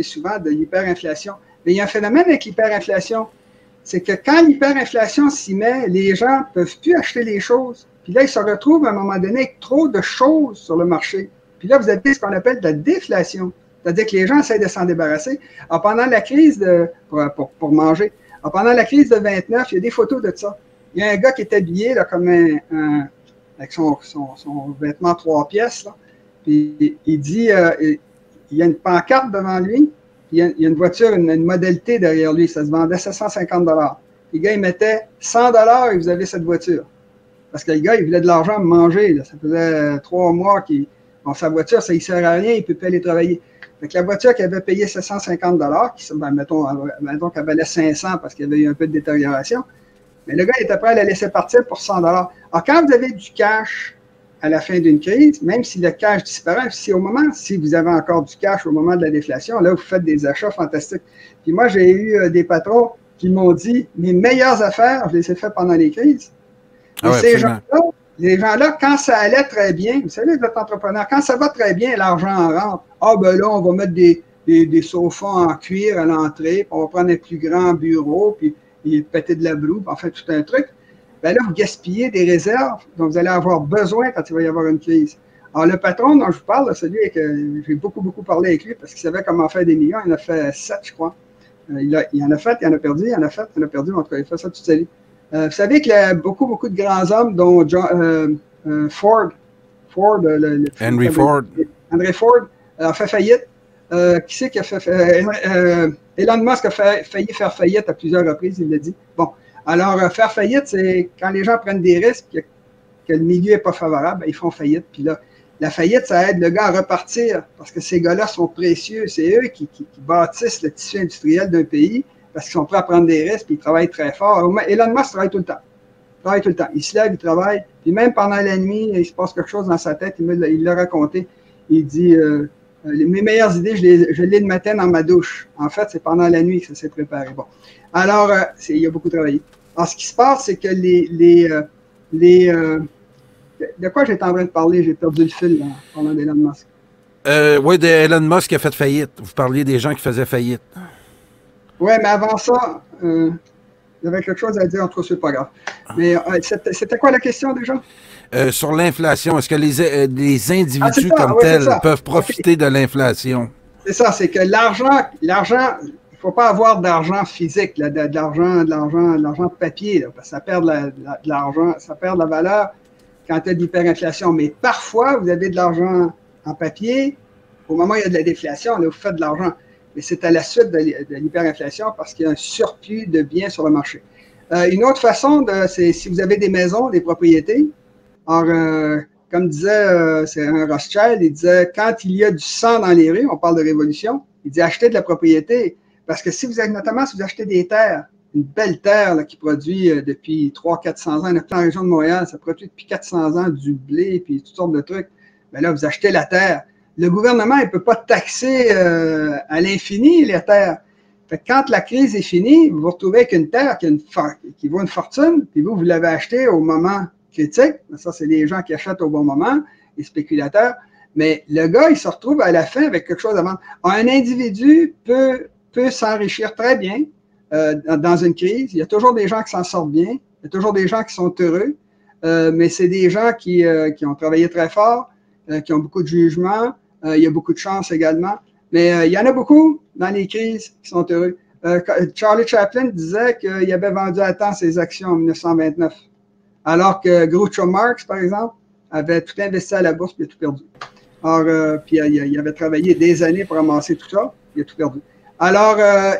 souvent de l'hyperinflation. Mais il y a un phénomène avec l'hyperinflation, c'est que quand l'hyperinflation s'y met, les gens ne peuvent plus acheter les choses. Puis là, ils se retrouvent à un moment donné avec trop de choses sur le marché. Puis là, vous avez ce qu'on appelle de la déflation. C'est-à-dire que les gens essaient de s'en débarrasser. Alors, pendant la crise pour manger, alors, pendant la crise de 29, il y a des photos de ça. Il y a un gars qui est habillé là, comme avec son vêtement 3 pièces. Là. Puis il dit, il y a une pancarte devant lui, il y a une voiture, une Model T derrière lui. Ça se vendait 750 $. Les gars, ils mettaient 100 $ et vous avez cette voiture. Parce que le gars, il voulait de l'argent pour manger. Là. Ça faisait 3 mois sa voiture, ça ne sert à rien, il ne peut pas aller travailler. Donc, la voiture qui avait payé 750 mettons qu'elle valait 500 parce qu'il y avait eu un peu de détérioration, mais le gars était prêt à la laisser partir pour 100 $. Alors, quand vous avez du cash à la fin d'une crise, même si le cash disparaît, si vous avez encore du cash au moment de la déflation, là, vous faites des achats fantastiques. Puis moi, j'ai eu des patrons qui m'ont dit, mes meilleures affaires, je les ai faites pendant les crises. Et ouais, les gens-là, quand ça allait très bien, vous savez, votre entrepreneur, quand ça va très bien, l'argent rentre. Ah, ben là, on va mettre des sofas en cuir à l'entrée, puis on va prendre un plus grand bureau, puis péter de la broue, puis en fait, tout un truc. Ben là, vous gaspillez des réserves dont vous allez avoir besoin quand il va y avoir une crise. Alors, le patron dont je vous parle, celui que j'ai beaucoup parlé avec lui parce qu'il savait comment faire des millions, il en a fait 7, je crois. Il en a fait, il en a perdu, il en a fait, il en a perdu, en tout cas, il a fait ça toute sa vie. Vous savez qu'il y a beaucoup de grands hommes, dont Ford, Henry Ford. Henry Ford a fait faillite. Qui c'est qui a fait Elon Musk a failli faire faillite à plusieurs reprises, il l'a dit. Bon, alors faire faillite, c'est quand les gens prennent des risques, que le milieu n'est pas favorable, ben, ils font faillite. Puis là, la faillite, ça aide le gars à repartir parce que ces gars-là sont précieux. C'est eux qui bâtissent le tissu industriel d'un pays parce qu'ils sont prêts à prendre des risques et ils travaillent très fort. Elon Musk travaille tout le temps. Il se lève, il travaille. Puis même pendant la nuit, il se passe quelque chose dans sa tête. Il l'a raconté. Il dit mes meilleures idées, je l'ai le matin dans ma douche. En fait, c'est pendant la nuit que ça s'est préparé. Bon. Alors, il a beaucoup travaillé. Alors, ce qui se passe, c'est que de quoi j'étais en train de parler? J'ai perdu le fil là, pendant d'Elon Musk. Oui, Elon Musk qui a fait faillite. Vous parliez des gens qui faisaient faillite. Oui, mais avant ça, il y avait quelque chose à dire, en tout cas, c'est pas grave. Mais c'était quoi la question déjà? Sur l'inflation, est-ce que les individus comme tels peuvent profiter de l'inflation? C'est ça, c'est que l'argent, il ne faut pas avoir d'argent physique, de l'argent de papier, là, parce que ça perd de l'argent, ça perd de la valeur quand il y a de l'hyperinflation. Mais parfois, vous avez de l'argent en papier, au moment où il y a de la déflation, là, vous faites de l'argent. Mais c'est à la suite de l'hyperinflation parce qu'il y a un surplus de biens sur le marché. Une autre façon, c'est si vous avez des maisons, des propriétés. Alors, comme disait c'est un Rothschild, il disait, quand il y a du sang dans les rues, on parle de révolution, il dit achetez de la propriété. Parce que notamment si vous achetez des terres, une belle terre là, qui produit depuis 300-400 ans, il y en a plein en région de Montréal, ça produit depuis 400 ans du blé puis toutes sortes de trucs. Mais là, vous achetez la terre. Le gouvernement, il ne peut pas taxer à l'infini les terres. Fait que quand la crise est finie, vous vous retrouvez avec une terre qui vaut une fortune, puis vous l'avez achetée au moment critique. Ça, c'est les gens qui achètent au bon moment, les spéculateurs. Mais le gars, il se retrouve à la fin avec quelque chose à vendre. Un individu peut s'enrichir très bien dans une crise. Il y a toujours des gens qui s'en sortent bien. Il y a toujours des gens qui sont heureux. Mais c'est des gens qui ont travaillé très fort, qui ont beaucoup de jugement. Il y a beaucoup de chance également. Mais il y en a beaucoup dans les crises qui sont heureux. Charlie Chaplin disait qu'il avait vendu à temps ses actions en 1929. Alors que Groucho Marx, par exemple, avait tout investi à la bourse et il a tout perdu. Alors, puis il avait travaillé des années pour ramasser tout ça, il a tout perdu. Alors,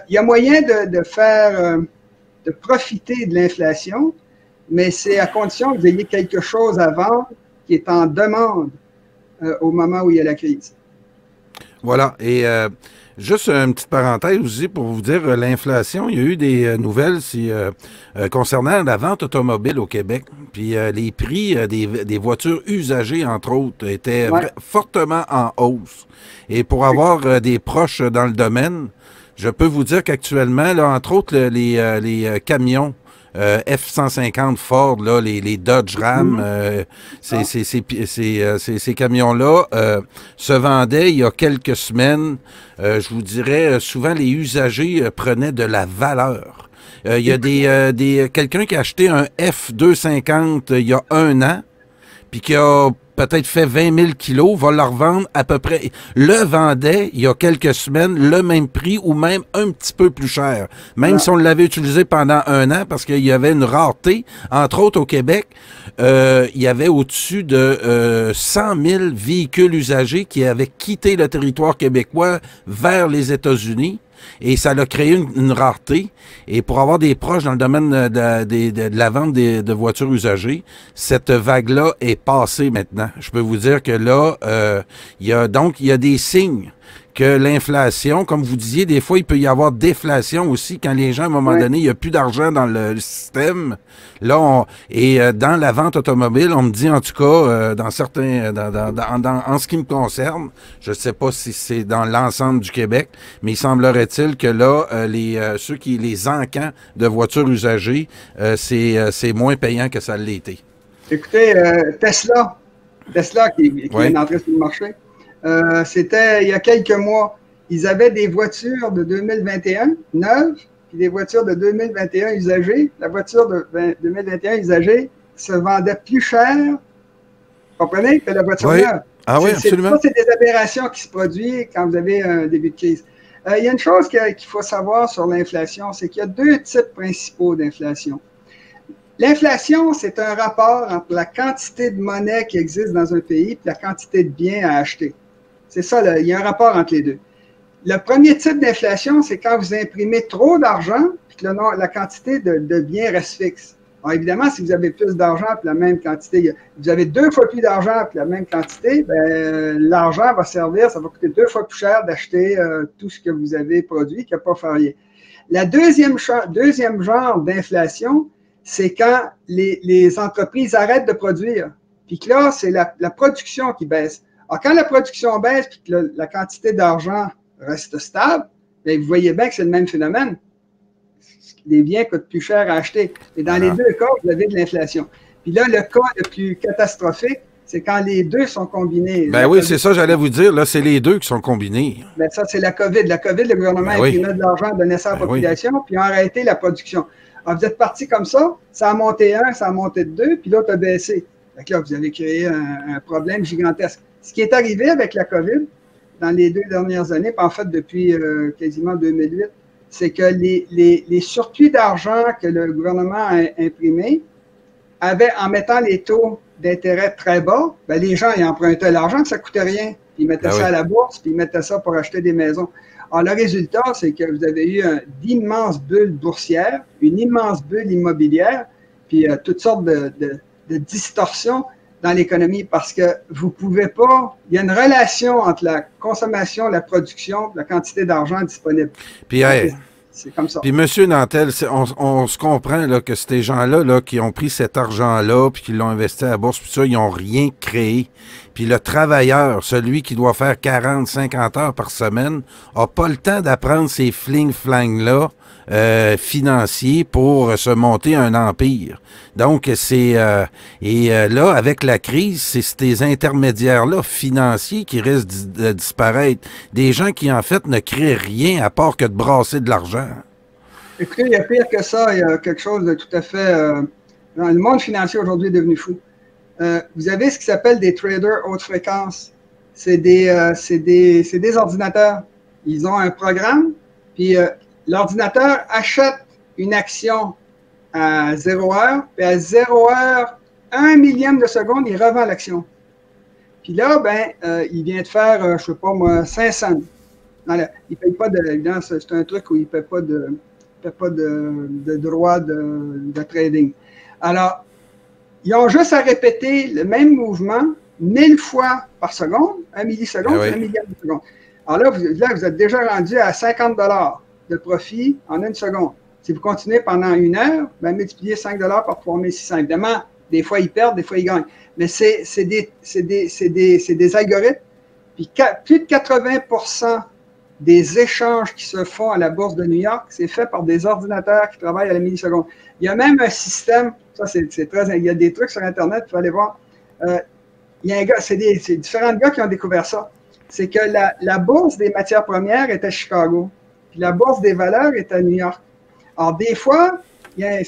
il y a moyen de profiter de l'inflation, mais c'est à condition que vous ayez quelque chose à vendre qui est en demande au moment où il y a la crise. Voilà. Et juste une petite parenthèse aussi pour vous dire, l'inflation, il y a eu des nouvelles concernant la vente automobile au Québec. Puis les prix des voitures usagées, entre autres, étaient fortement en hausse. Et pour avoir des proches dans le domaine, je peux vous dire qu'actuellement, là, entre autres, les camions F-150 Ford, là, les Dodge Ram, ces camions-là se vendaient il y a quelques semaines. Je vous dirais, souvent les usagers prenaient de la valeur. Il y a quelqu'un qui a acheté un F-250 il y a 1 an, puis qui a peut-être fait 20 000 kilos, va le revendre à peu près. Le vendait, il y a quelques semaines, le même prix ou même un petit peu plus cher. Même si on l'avait utilisé pendant 1 an, parce qu'il y avait une rareté. Entre autres, au Québec, il y avait au-dessus de 100 000 véhicules usagés qui avaient quitté le territoire québécois vers les États-Unis. Et ça a créé une rareté. Et pour avoir des proches dans le domaine de la vente de voitures usagées, cette vague-là est passée maintenant. Je peux vous dire que là, il y a des signes que l'inflation, comme vous disiez, des fois, il peut y avoir déflation aussi quand les gens, à un moment donné, il n'y a plus d'argent dans le système. Là, dans la vente automobile, on me dit, en tout cas, dans certains, en ce qui me concerne, je ne sais pas si c'est dans l'ensemble du Québec, mais il semblerait-il que là, les encans de voitures usagées, c'est moins payant que ça l'était. Écoutez, Tesla qui vient d'entrer sur le marché, c'était il y a quelques mois. Ils avaient des voitures de 2021 neuves, puis des voitures de 2021 usagées. La voiture de 2021 usagée se vendait plus cher, vous comprenez, que la voiture neuve. Ah oui, absolument. Ça, c'est des aberrations qui se produisent quand vous avez un début de crise. Il y a une chose qu'il faut savoir sur l'inflation, c'est qu'il y a deux types principaux d'inflation. L'inflation, c'est un rapport entre la quantité de monnaie qui existe dans un pays et la quantité de biens à acheter. C'est ça, il y a un rapport entre les deux. Le premier type d'inflation, c'est quand vous imprimez trop d'argent et que la quantité de biens reste fixe. Alors évidemment, si vous avez plus d'argent pour la même quantité, vous avez 2 fois plus d'argent pour la même quantité, ben, l'argent va servir, ça va coûter 2 fois plus cher d'acheter tout ce que vous avez produit qu'il n'y a pas varié. La deuxième genre d'inflation, c'est quand les entreprises arrêtent de produire. Puis que là, c'est la production qui baisse. Alors, quand la production baisse puis que la quantité d'argent reste stable, bien, vous voyez bien que c'est le même phénomène. Les biens coûtent plus cher à acheter. Et dans les deux cas, vous avez de l'inflation. Puis là, le cas le plus catastrophique, c'est quand les deux sont combinés. Ben oui, c'est ça, j'allais vous dire. Là, c'est les deux qui sont combinés. Ben ça, c'est la COVID. La COVID, le gouvernement imprimait de l'argent, donnait ça à la population, puis a arrêté la production. Alors, vous êtes parti comme ça a monté 1, ça a monté de 2, puis l'autre a baissé. Donc là, vous avez créé un problème gigantesque. Ce qui est arrivé avec la COVID dans les 2 dernières années, puis en fait depuis quasiment 2008, c'est que les surplus d'argent que le gouvernement a imprimés avaient, en mettant les taux d'intérêt très bas, ben les gens ils empruntaient l'argent, ça ne coûtait rien. Puis ils mettaient ça à la bourse, puis ils mettaient ça pour acheter des maisons. Alors, le résultat, c'est que vous avez eu d'immenses bulles boursières, une immense bulle immobilière, puis toutes sortes de distorsions dans l'économie parce que vous ne pouvez pas. Il y a une relation entre la consommation, la production, la quantité d'argent disponible. Puis, c'est comme ça. Puis, M. Nantel, on se comprend là, que ces gens-là là, qui ont pris cet argent-là puis qui l'ont investi à la bourse, puis ça, ils n'ont rien créé. Puis le travailleur, celui qui doit faire 40, 50 heures par semaine, n'a pas le temps d'apprendre ces fling-flang-là financiers pour se monter un empire. Donc, c'est... là, avec la crise, c'est ces intermédiaires-là financiers qui risquent de disparaître. Des gens qui, en fait, ne créent rien à part que de brasser de l'argent. Écoutez, il y a pire que ça. Il y a quelque chose de tout à fait... le monde financier aujourd'hui est devenu fou. Vous avez ce qui s'appelle des traders haute fréquence. C'est des ordinateurs. Ils ont un programme, puis l'ordinateur achète une action à 0 heure, puis à 0 heure, 1 millième de seconde, il revend l'action. Puis là, ben, il vient de faire, je ne sais pas moi, 5 cents. Il ne paye pas de... Évidemment, c'est un truc où il ne paye pas de droit de trading. Alors, ils ont juste à répéter le même mouvement 1000 fois par seconde, 1 milliseconde, 1 millième de seconde. Alors là, vous êtes déjà rendu à 50 $ de profit en 1 seconde. Si vous continuez pendant 1 heure, ben, multipliez 5 $ par 3600. Évidemment, des fois, ils perdent, des fois, ils gagnent. Mais c'est des algorithmes. Puis plus de 80% des échanges qui se font à la bourse de New York, c'est fait par des ordinateurs qui travaillent à la milliseconde. Il y a même un système, ça c'est très, il y a des trucs sur Internet, il faut aller voir. Il y a un gars, c'est différents gars qui ont découvert ça. C'est que la bourse des matières premières est à Chicago, puis la bourse des valeurs est à New York. Alors des fois, il y a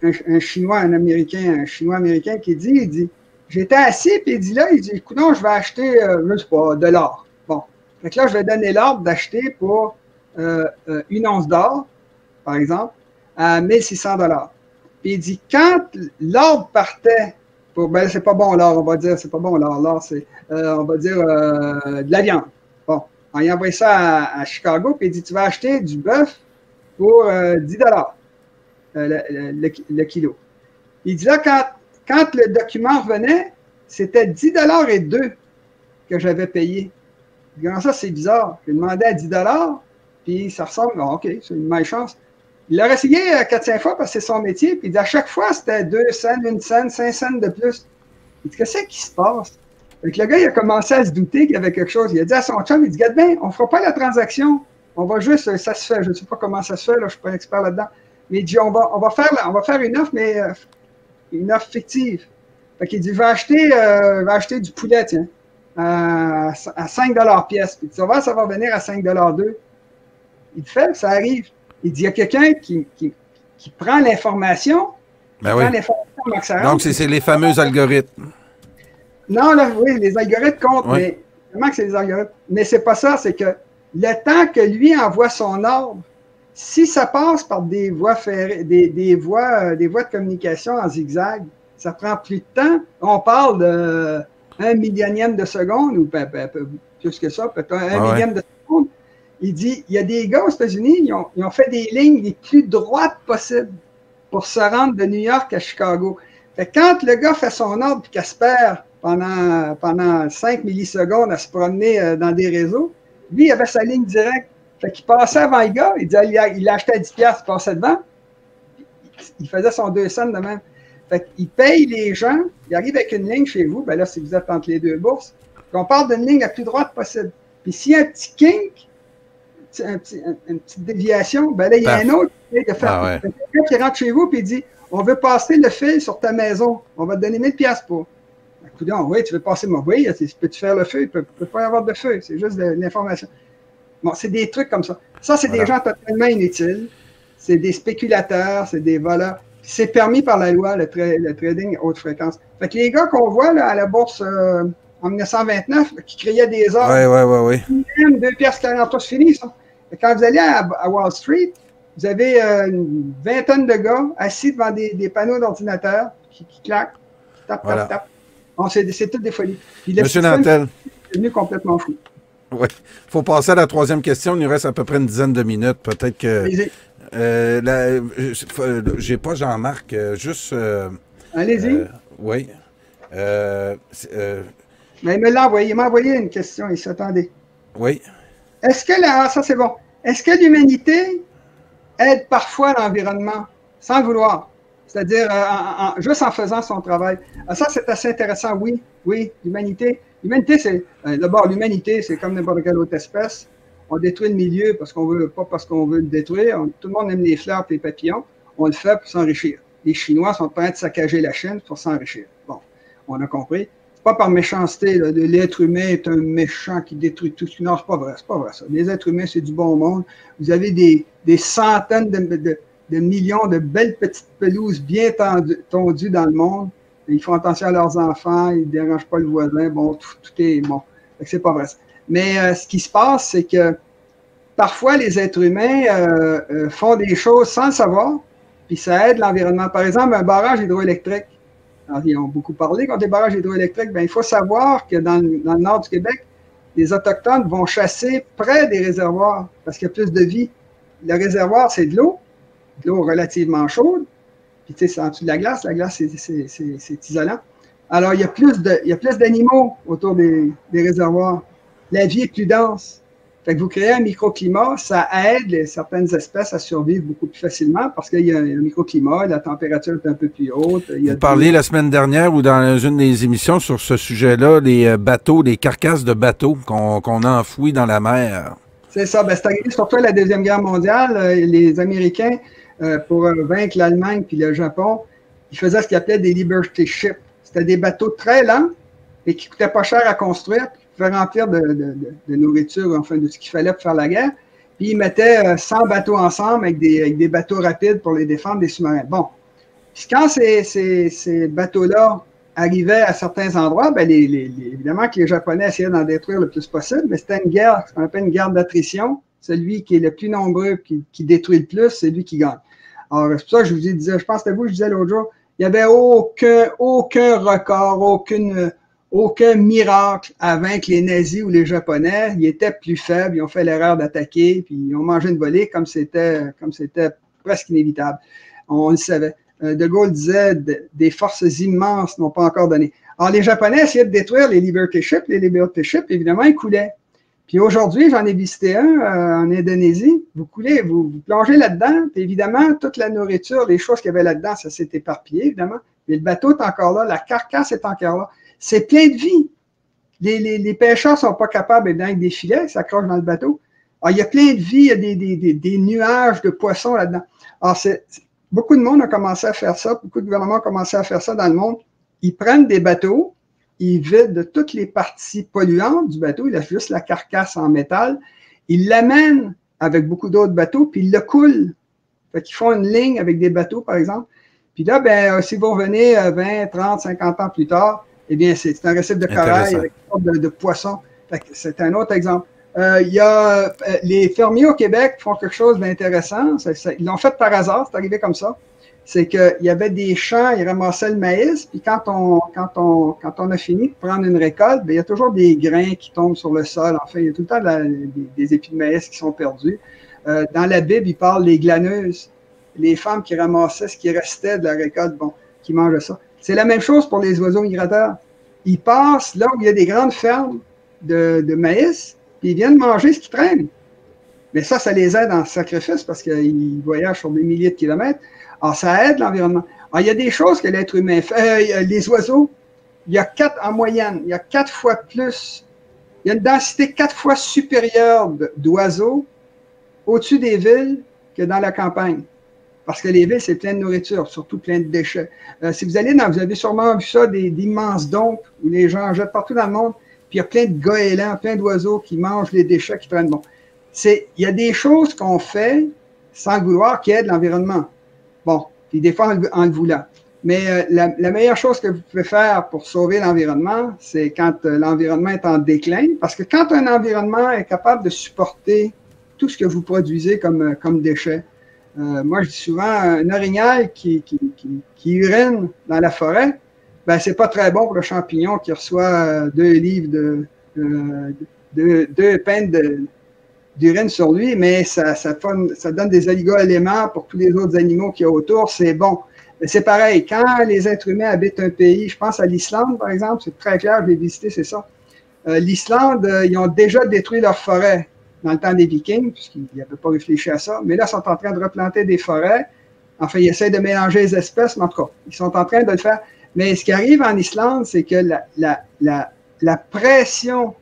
un Chinois, un Chinois américain qui dit, j'étais assis, puis il dit là, écoute, non, je vais acheter, je sais pas, de l'or. Bon. Fait que là, je vais donner l'ordre d'acheter pour 1 once d'or, par exemple, à 1600 $. Puis il dit, quand l'ordre partait pour, ben c'est pas bon l'or, on va dire, c'est pas bon l'or, l'or c'est, on va dire, de la viande. Bon, on y envoie ça à Chicago, puis il dit, tu vas acheter du bœuf pour 10 $ le kilo. Il dit là, quand le document revenait, c'était 10 $ et 2 que j'avais payé. Il dit, comment ça, c'est bizarre. J'ai demandé à 10 $, puis ça ressemble, bon, OK, c'est une malchance. Il l'a essayé 4-5 fois parce que c'est son métier, puis à chaque fois, c'était 2 cents, 1 cent, 5 cents de plus. Il dit, qu'est-ce qui se passe? Donc, le gars, il a commencé à se douter qu'il y avait quelque chose. Il a dit à son chum, il dit, regarde bien, on ne fera pas la transaction. On va juste, ça se fait. Je ne sais pas comment ça se fait, là, je ne suis pas un expert là-dedans. Mais il dit, on va faire une offre, mais une offre fictive. Fait qu'il dit, va acheter du poulet, tiens, à 5 $ pièce. Puis tu vas voir, ça va venir à 5 $ deux. Il fait, ça arrive. Il dit, il y a quelqu'un qui prend l'information. Ben oui. Donc, c'est les fameux algorithmes. Non, là, oui, les algorithmes comptent, oui. Mais vraiment que c'est des algorithmes. Mais c'est pas ça, c'est que le temps que lui envoie son ordre, si ça passe par des voies ferrées, des voies de communication en zigzag, ça prend plus de temps. On parle de 1 millionième de seconde, ou plus que ça, peut-être 1 millième de seconde. Il dit, il y a des gars aux États-Unis, ils ont fait des lignes les plus droites possibles pour se rendre de New York à Chicago. Fait que quand le gars fait son ordre et qu'il se perd pendant 5 millisecondes à se promener dans des réseaux, lui, il avait sa ligne directe. Fait qu'il passait avant le gars, il achetait à 10$, il passait devant, il faisait son 2 cents de même. Fait qu'il paye les gens, il arrive avec une ligne chez vous, ben là, si vous êtes entre les deux bourses, qu'on part d'une ligne la plus droite possible. Puis s'il y a un petit kink, une petite déviation, ben là, il y a un autre qui vient de faire. Ah ouais. Quelqu'un qui rentre chez vous et dit, on veut passer le fil sur ta maison, on va te donner 1000$ pour. Écoute, oui, tu veux passer mon oui, peux-tu faire le feu? Il ne peut pas y avoir de feu, c'est juste de l'information. Bon, c'est des trucs comme ça. Ça, c'est des gens totalement inutiles. C'est des spéculateurs, c'est des voleurs. C'est permis par la loi, le trading haute fréquence. Fait que les gars qu'on voit là, à la bourse en 1929, là, qui créaient des ordres, 2,40$, c'est fini, ça. Et quand vous allez à Wall Street, vous avez une vingtaine de gars assis devant des panneaux d'ordinateur qui claquent, qui tapent, tapent. Bon, c'est toutes des folies. Puis Monsieur Nantel. C'est devenu complètement fou. Oui. Il faut passer à la troisième question. Il nous reste à peu près une dizaine de minutes. Peut-être que. J'ai pas Jean-Marc, juste. Allez-y. Oui. Mais il me l'a envoyé. Il m'a envoyé une question. Il s'attendait. Oui. Est-ce que ça c'est bon. Est-ce que l'humanité aide parfois l'environnement sans le vouloir? C'est-à-dire juste en faisant son travail. Ça, c'est assez intéressant. Oui, l'humanité. L'humanité, c'est. D'abord, l'humanité, c'est comme n'importe quelle autre espèce. On détruit le milieu pas parce qu'on veut le détruire. Tout le monde aime les fleurs et les papillons. On le fait pour s'enrichir. Les Chinois sont prêts de saccager la Chine pour s'enrichir. Bon, on a compris. C'est pas par méchanceté. L'être humain est un méchant qui détruit tout. Non, c'est pas vrai. C'est pas vrai, ça. Les êtres humains, c'est du bon monde. Vous avez des centaines de millions de belles petites pelouses bien tondues dans le monde. Ils font attention à leurs enfants. Ils ne dérangent pas le voisin. Bon, tout est bon. C'est pas vrai, ça. Mais ce qui se passe, c'est que parfois, les êtres humains font des choses sans le savoir, puis ça aide l'environnement. Par exemple, un barrage hydroélectrique. Alors, ils ont beaucoup parlé contre les barrages hydroélectriques. Bien, il faut savoir que dans le nord du Québec, les Autochtones vont chasser près des réservoirs parce qu'il y a plus de vie. Le réservoir, c'est de l'eau relativement chaude. Puis, tu sais, c'est en dessous de la glace. La glace, c'est isolant. Alors, il y a plus d'animaux autour des réservoirs. La vie est plus dense. Fait que vous créez un microclimat, ça aide certaines espèces à survivre beaucoup plus facilement parce qu'il y a un microclimat, la température est un peu plus haute. Vous parliez la semaine dernière ou dans une des émissions sur ce sujet-là, les bateaux, les carcasses de bateaux qu'on a enfouis dans la mer. C'est ça. Ben, c'est arrivé surtout à la Deuxième Guerre mondiale. Les Américains, pour vaincre l'Allemagne puis le Japon, ils faisaient ce qu'ils appelaient des Liberty Ships. C'était des bateaux très lents et qui coûtaient pas cher à construire, puis qui pouvaient remplir de nourriture, enfin de ce qu'il fallait pour faire la guerre. Puis ils mettaient 100 bateaux ensemble avec des bateaux rapides pour les défendre des sous-marins. Bon. Puis quand ces bateaux-là arrivaient à certains endroits, ben évidemment que les Japonais essayaient d'en détruire le plus possible, mais c'était une guerre, ce qu'on appelle une guerre d'attrition. Celui qui est le plus nombreux, qui détruit le plus, c'est lui qui gagne. Alors, c'est pour ça que je vous disais, je pense que c'était vous, je disais l'autre jour, il n'y avait aucun record, aucun miracle à vaincre les nazis ou les Japonais. Ils étaient plus faibles, ils ont fait l'erreur d'attaquer, puis ils ont mangé une volée comme c'était presque inévitable. On le savait. De Gaulle disait des forces immenses n'ont pas encore donné. Alors, les Japonais essayaient de détruire les Liberty Ships. Les Liberty Ships, évidemment, ils coulaient. Puis aujourd'hui, j'en ai visité un en Indonésie. Vous coulez, vous plongez là-dedans, puis évidemment, toute la nourriture, les choses qu'il y avait là-dedans, ça s'est éparpillé, évidemment. Mais le bateau est encore là, la carcasse est encore là. C'est plein de vie. Les pêcheurs ne sont pas capables, évidemment, avec des filets, ils s'accrochent dans le bateau. Alors, il y a plein de vie, il y a des nuages de poissons là-dedans. Alors, beaucoup de monde a commencé à faire ça, beaucoup de gouvernements ont commencé à faire ça dans le monde. Ils prennent des bateaux, ils vident toutes les parties polluantes du bateau, ils laissent juste la carcasse en métal, ils l'amènent avec beaucoup d'autres bateaux, puis ils le coulent. Fait qu'ils font une ligne avec des bateaux, par exemple. Puis là, ben, si vous revenez 20, 30, 50 ans plus tard, eh bien, c'est un récif de corail avec une sorte de poisson. C'est un autre exemple. Il y a les fermiers au Québec font quelque chose d'intéressant. Ils l'ont fait par hasard, c'est arrivé comme ça. C'est qu'il y avait des champs, ils ramassaient le maïs, puis quand on a fini de prendre une récolte, bien, il y a toujours des grains qui tombent sur le sol. Enfin, il y a tout le temps des épis de maïs qui sont perdus. Dans la Bible, il parle des glaneuses, les femmes qui ramassaient ce qui restait de la récolte, bon, qui mangeaient ça. C'est la même chose pour les oiseaux migrateurs. Ils passent là où il y a des grandes fermes de maïs, puis ils viennent manger ce qui traîne. Mais ça les aide en sacrifice parce qu'ils voyagent sur des milliers de kilomètres. Alors, ça aide l'environnement. Alors, il y a des choses que l'être humain fait. Les oiseaux, en moyenne, il y a 4 fois plus, il y a une densité 4 fois supérieure d'oiseaux au-dessus des villes que dans la campagne. Parce que les villes, c'est plein de nourriture, surtout plein de déchets. Si vous allez vous avez sûrement vu ça, d'immenses dompes où les gens jettent partout dans le monde, puis il y a plein de goélands, plein d'oiseaux qui mangent les déchets qui traînent. Bon, il y a des choses qu'on fait sans le vouloir qui aident l'environnement. Bon, puis des fois en le voulant. Mais la meilleure chose que vous pouvez faire pour sauver l'environnement, c'est quand l'environnement est en déclin. Parce que quand un environnement est capable de supporter tout ce que vous produisez comme déchets, moi, je dis souvent, un orignal qui urine dans la forêt, ben c'est pas très bon pour le champignon qui reçoit 2 livres deux pintes d'urine sur lui, mais ça donne des oligo-éléments pour tous les autres animaux qu'il y a autour, c'est bon. Mais c'est pareil, quand les êtres humains habitent un pays, je pense à l'Islande, par exemple, c'est très clair, je l'ai visité, c'est ça. L'Islande, ils ont déjà détruit leur forêt dans le temps des Vikings, puisqu'ils n'avaient pas réfléchi à ça. Mais là, ils sont en train de replanter des forêts. Enfin, ils essaient de mélanger les espèces, mais en tout cas, ils sont en train de le faire. Mais ce qui arrive en Islande, c'est que la pression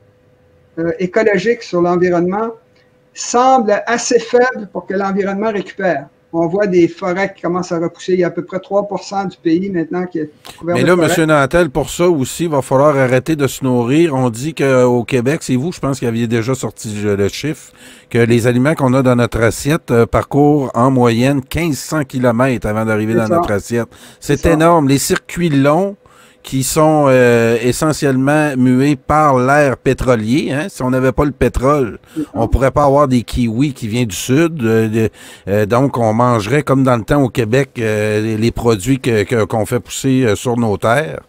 écologique sur l'environnement semble assez faible pour que l'environnement récupère. On voit des forêts qui commencent à repousser. Il y a à peu près 3% du pays maintenant qui est couvert de forêts. Mais là, M. Nantel, pour ça aussi, il va falloir arrêter de se nourrir. On dit qu'au Québec, c'est vous, je pense qu'il aviez déjà sorti le chiffre, que les aliments qu'on a dans notre assiette parcourent en moyenne 1500 km avant d'arriver dans notre assiette. C'est énorme. Les circuits longs qui sont essentiellement mués par l'air pétrolier. Hein? Si on n'avait pas le pétrole, on pourrait pas avoir des kiwis qui viennent du sud. Donc, on mangerait, comme dans le temps au Québec, les produits qu'on fait pousser sur nos terres.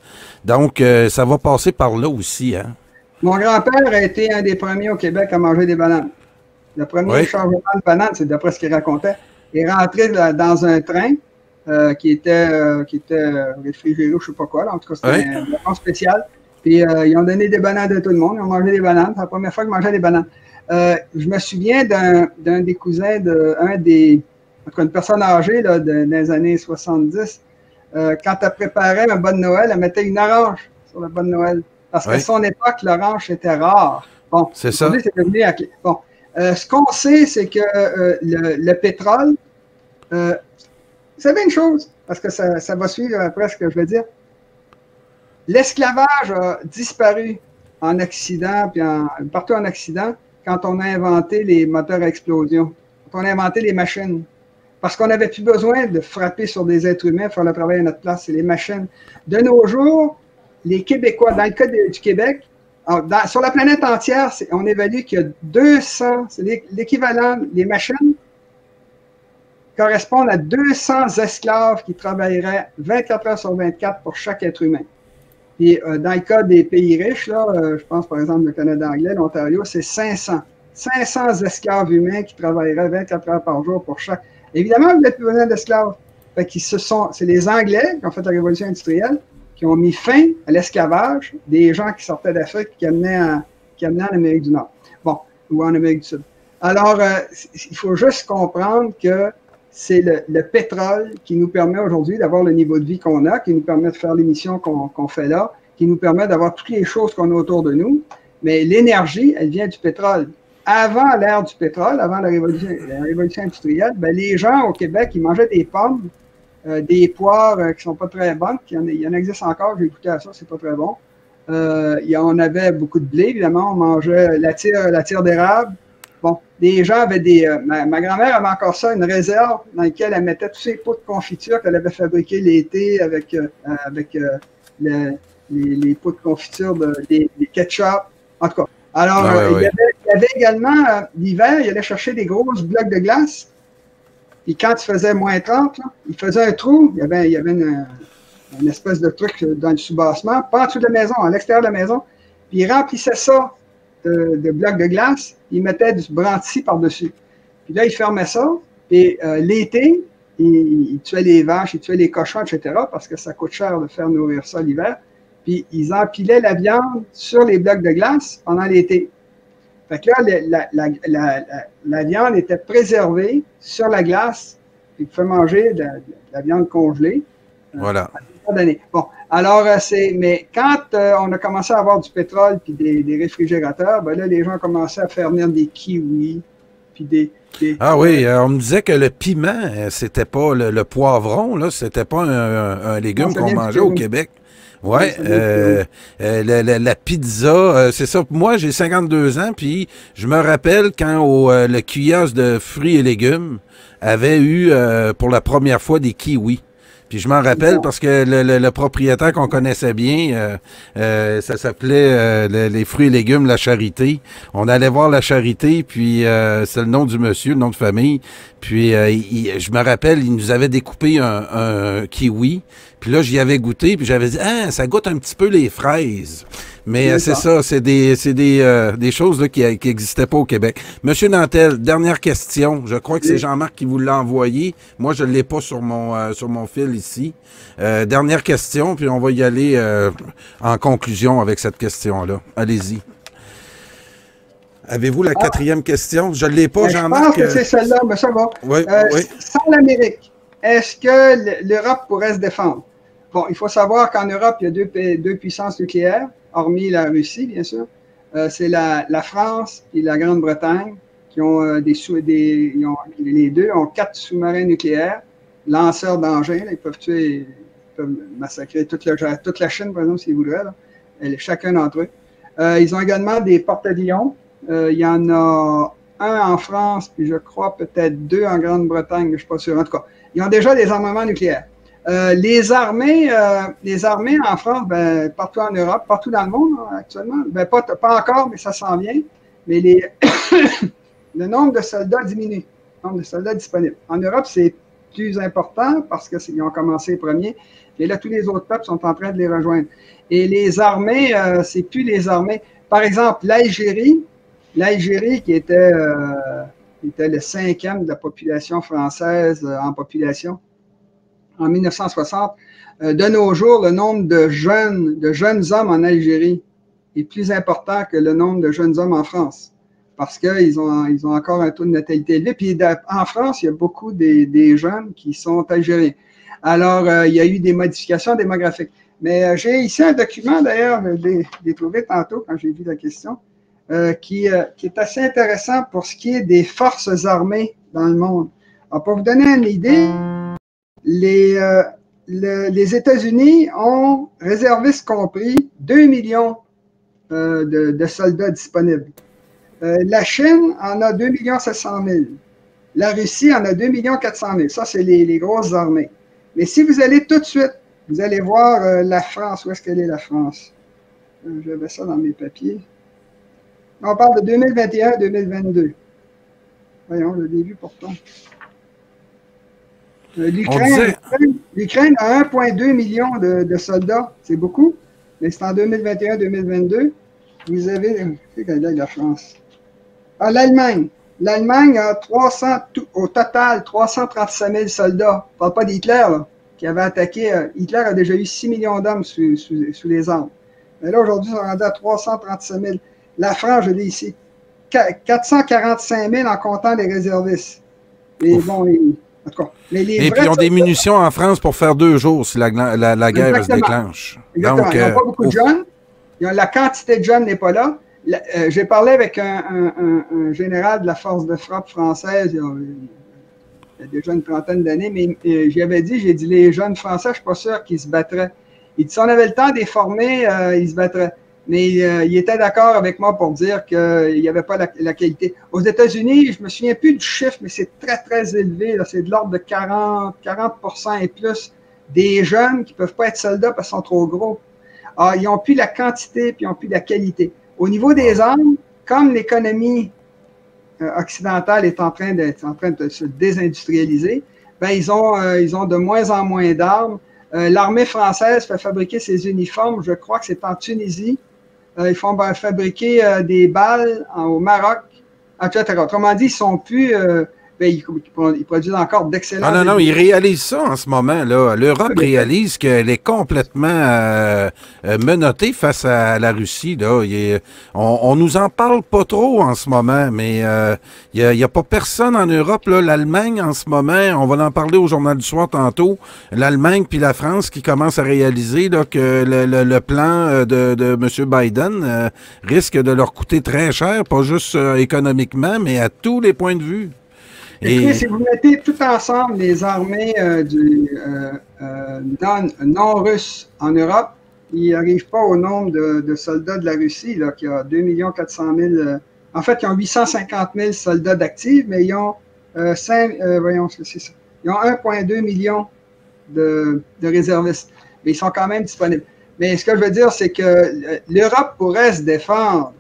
Donc, ça va passer par là aussi. Hein? Mon grand-père a été un des premiers au Québec à manger des bananes. Le premier chargement de bananes, c'est d'après ce qu'il racontait. Il est rentré dans un train qui était réfrigéré, je ne sais pas quoi. Là. En tout cas, c'était un repas spécial. Puis, ils ont donné des bananes à tout le monde. Ils ont mangé des bananes. C'est la première fois qu'ils mangeaient des bananes. Je me souviens d'un des cousins, une personne âgée là, des années 70. Quand elle préparait un bon de Noël, elle mettait une orange sur le bon de Noël. Parce qu'à son époque, l'orange était rare. Bon, c'est ça. C'est devenu bon. Ce qu'on sait, c'est que le pétrole, vous savez une chose, parce que ça va suivre après ce que je vais dire. L'esclavage a disparu en Occident, puis partout en Occident, quand on a inventé les moteurs à explosion, quand on a inventé les machines. Parce qu'on n'avait plus besoin de frapper sur des êtres humains pour faire le travail à notre place, c'est les machines. De nos jours, les Québécois, dans le cas du Québec, sur la planète entière, on évalue qu'il y a 200, c'est l'équivalent, les machines correspondent à 200 esclaves qui travailleraient 24 heures sur 24 pour chaque être humain. Et dans le cas des pays riches, là, je pense par exemple le Canada anglais, l'Ontario, c'est 500. 500 esclaves humains qui travailleraient 24 heures par jour pour chaque. Évidemment, vous n'avez plus besoin d'esclaves. C'est les Anglais qui ont fait la révolution industrielle, qui ont mis fin à l'esclavage des gens qui sortaient d'Afrique, qui amenaient en Amérique du Nord. Bon, ou en Amérique du Sud. Alors, il faut juste comprendre que c'est le pétrole qui nous permet aujourd'hui d'avoir le niveau de vie qu'on a, qui nous permet de faire l'émission qu'on fait là, qui nous permet d'avoir toutes les choses qu'on a autour de nous. Mais l'énergie, elle vient du pétrole. Avant l'ère du pétrole, avant la révolution industrielle, ben, les gens au Québec, ils mangeaient des pommes, des poires qui sont pas très bonnes. Il y en existe encore, j'ai goûté à ça, c'est pas très bon. On avait beaucoup de blé, évidemment, on mangeait la tire d'érable. Bon, les gens avaient ma grand-mère avait encore ça, une réserve dans laquelle elle mettait tous ses pots de confiture qu'elle avait fabriqués l'été avec les pots de confiture, des ketchup, en tout cas. Alors, il y avait également, l'hiver, il allait chercher des grosses blocs de glace. Puis quand il faisait moins 30, là, il faisait un trou, il y avait une espèce de truc dans le sous-bassement, pas en dessous de la maison, à l'extérieur de la maison. Puis il remplissait ça de blocs de glace, il mettait du brandy par-dessus. Puis là, il fermait ça, puis l'été, il tuait les vaches, il tuait les cochons, etc., parce que ça coûte cher de faire nourrir ça l'hiver. Puis ils empilaient la viande sur les blocs de glace pendant l'été. Fait que là, la viande était préservée sur la glace, puis il pouvait manger de la viande congelée. Voilà. Bon, alors, mais quand on a commencé à avoir du pétrole puis des réfrigérateurs, ben là, les gens commençaient à faire venir des kiwis, puis Ah oui, on me disait que le piment, c'était pas le poivron, là, c'était pas un légume qu'on mangeait au Québec. Ouais, la pizza, c'est ça. Moi, j'ai 52 ans, puis je me rappelle quand le kiosque de fruits et légumes avait eu pour la première fois des kiwis. Puis je m'en rappelle parce que le propriétaire qu'on connaissait bien, ça s'appelait les fruits et légumes La Charité. On allait voir La Charité, puis c'est le nom du monsieur, le nom de famille. Puis je me rappelle, il nous avait découpé un kiwi. Puis là, j'y avais goûté, puis j'avais dit, ah, ça goûte un petit peu les fraises. Mais c'est ça, c'est des choses là, qui n'existaient pas au Québec. Monsieur Nantel, dernière question. Je crois que c'est Jean-Marc qui vous l'a envoyé. Moi, je ne l'ai pas sur mon fil ici. Dernière question, puis on va y aller en conclusion avec cette question-là. Allez-y. Avez-vous la quatrième question? Je ne l'ai pas, Jean-Marc. Je pense que c'est celle-là, mais ça va. Oui, oui. Sans l'Amérique, est-ce que l'Europe pourrait se défendre? Bon, il faut savoir qu'en Europe, il y a deux puissances nucléaires, hormis la Russie, bien sûr. C'est la France et la Grande-Bretagne qui ont les deux ont 4 sous-marins nucléaires, lanceurs d'engins. Ils peuvent tuer, ils peuvent massacrer toute la Chine, par exemple, s'ils voudraient, là, chacun d'entre eux. Ils ont également des porte-avions. Il y en a un en France, puis je crois peut-être 2 en Grande-Bretagne, mais je ne suis pas sûr. En tout cas, ils ont déjà des armements nucléaires. Les armées en France, ben, partout en Europe, partout dans le monde hein, actuellement, ben, pas encore, mais ça s'en vient. Mais le nombre de soldats diminue, le nombre de soldats disponibles. En Europe, c'est plus important parce qu'ils ont commencé premiers. Et là, tous les autres peuples sont en train de les rejoindre. Et les armées, c'est plus les armées. Par exemple, l'Algérie qui était le 5e de la population française en population en 1960. De nos jours, le nombre de jeunes hommes en Algérie est plus important que le nombre de jeunes hommes en France parce qu'ils ont encore un taux de natalité élevé. Puis en France, il y a beaucoup des jeunes qui sont algériens. Alors, il y a eu des modifications démographiques. Mais j'ai ici un document, d'ailleurs, je l'ai trouvé tantôt quand j'ai vu la question, qui est assez intéressant pour ce qui est des forces armées dans le monde. Alors, pour vous donner une idée, les États-Unis ont, réservistes compris, 2 millions de soldats disponibles. La Chine en a 2 700 000. La Russie en a 2 400 000. Ça, c'est les grosses armées. Mais si vous allez tout de suite, vous allez voir la France. Où est-ce qu'elle est, la France? J'avais ça dans mes papiers. On parle de 2021-2022. Voyons, le début pourtant. L'Ukraine a 1,2 million de soldats. C'est beaucoup, mais c'est en 2021-2022. Vous avez... C'est quelle est la France? Ah, l'Allemagne. L'Allemagne a au total 335 000 soldats. Je ne parle pas d'Hitler, qui avait attaqué. Hitler a déjà eu 6 millions d'hommes sous les armes. Mais là, aujourd'hui, ils sont rendus à 335 000. La France, je l'ai ici, 445 000 en comptant les réservistes. Et bon, en tout cas, et puis, ils ont des munitions en France pour faire 2 jours si la guerre se déclenche. Exactement. Donc, ils n'ont pas beaucoup de jeunes. La quantité de jeunes n'est pas là. J'ai parlé avec un général de la force de frappe française il y a déjà une trentaine d'années, mais j'ai dit, les jeunes Français, je ne suis pas sûr qu'ils se battraient. Il dit, si on avait le temps de les former, ils se battraient. Mais il était d'accord avec moi pour dire qu'il n'y avait pas la qualité. Aux États-Unis, je ne me souviens plus du chiffre, mais c'est très, très élevé. C'est de l'ordre de 40% et plus des jeunes qui ne peuvent pas être soldats parce qu'ils sont trop gros. Alors, ils n'ont plus la quantité, puis ils n'ont plus la qualité. Au niveau des armes, comme l'économie occidentale est en train de se désindustrialiser, ben ils ont de moins en moins d'armes. L'armée française fait fabriquer ses uniformes, je crois que c'est en Tunisie. Ils font fabriquer des balles au Maroc, etc. Autrement dit, ils sont plus... ils produisent encore d'excellents... Non, ils réalisent ça en ce moment. L'Europe réalise qu'elle est complètement menottée face à la Russie. Là. On nous en parle pas trop en ce moment, mais il n'y a pas personne en Europe. L'Allemagne, en ce moment, on va en parler au Journal du Soir tantôt, l'Allemagne puis la France qui commencent à réaliser là, que le plan de M. Biden risque de leur coûter très cher, pas juste économiquement, mais à tous les points de vue. Et si vous mettez tout ensemble les armées non russes en Europe, ils n'arrivent pas au nombre de soldats de la Russie, là, qui a 2 400 000. En fait, ils ont 850 000 soldats d'actifs, mais ils ont, ils ont 1,2 million de réservistes. Mais ils sont quand même disponibles. Mais ce que je veux dire, c'est que l'Europe pourrait se défendre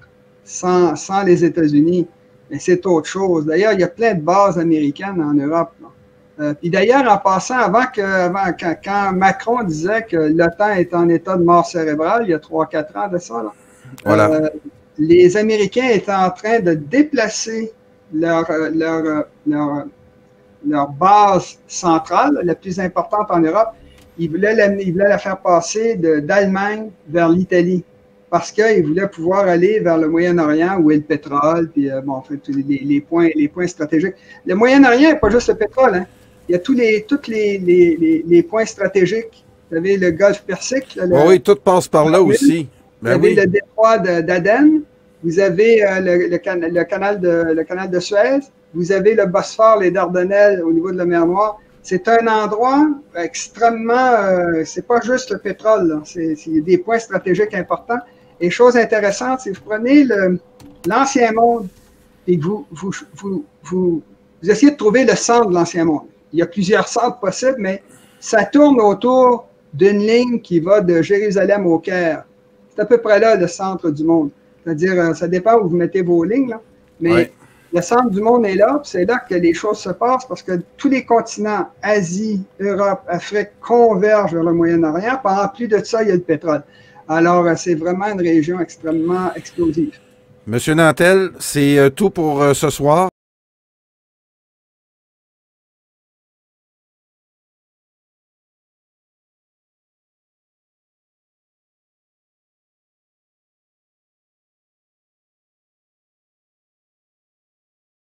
sans les États-Unis. Mais c'est autre chose. D'ailleurs, il y a plein de bases américaines en Europe. Puis d'ailleurs, en passant, quand Macron disait que l'OTAN est en état de mort cérébrale, il y a 3-4 ans de ça, là, voilà. Les Américains étaient en train de déplacer leur base centrale, la plus importante en Europe. Ils voulaient la faire passer d'Allemagne vers l'Italie, parce qu'ils voulaient pouvoir aller vers le Moyen-Orient où est le pétrole, puis en fait, les points stratégiques. Le Moyen-Orient n'est pas juste le pétrole, hein. Il y a tous les points stratégiques. Vous avez le golfe Persique. Oui, tout passe par là aussi. Vous avez le détroit d'Aden, vous avez le canal de Suez, vous avez le Bosphore, les Dardanelles au niveau de la mer Noire. C'est un endroit extrêmement... c'est pas juste le pétrole, c'est des points stratégiques importants. Et chose intéressante, si vous prenez l'ancien monde et que vous essayez de trouver le centre de l'ancien monde. Il y a plusieurs centres possibles, mais ça tourne autour d'une ligne qui va de Jérusalem au Caire. C'est à peu près là le centre du monde. C'est-à-dire, ça dépend où vous mettez vos lignes, là, mais le centre du monde est là, puis c'est là que les choses se passent parce que tous les continents, Asie, Europe, Afrique, convergent vers le Moyen-Orient. En plus de ça, il y a le pétrole. Alors, c'est vraiment une région extrêmement explosive. Monsieur Nantel, c'est tout pour ce soir.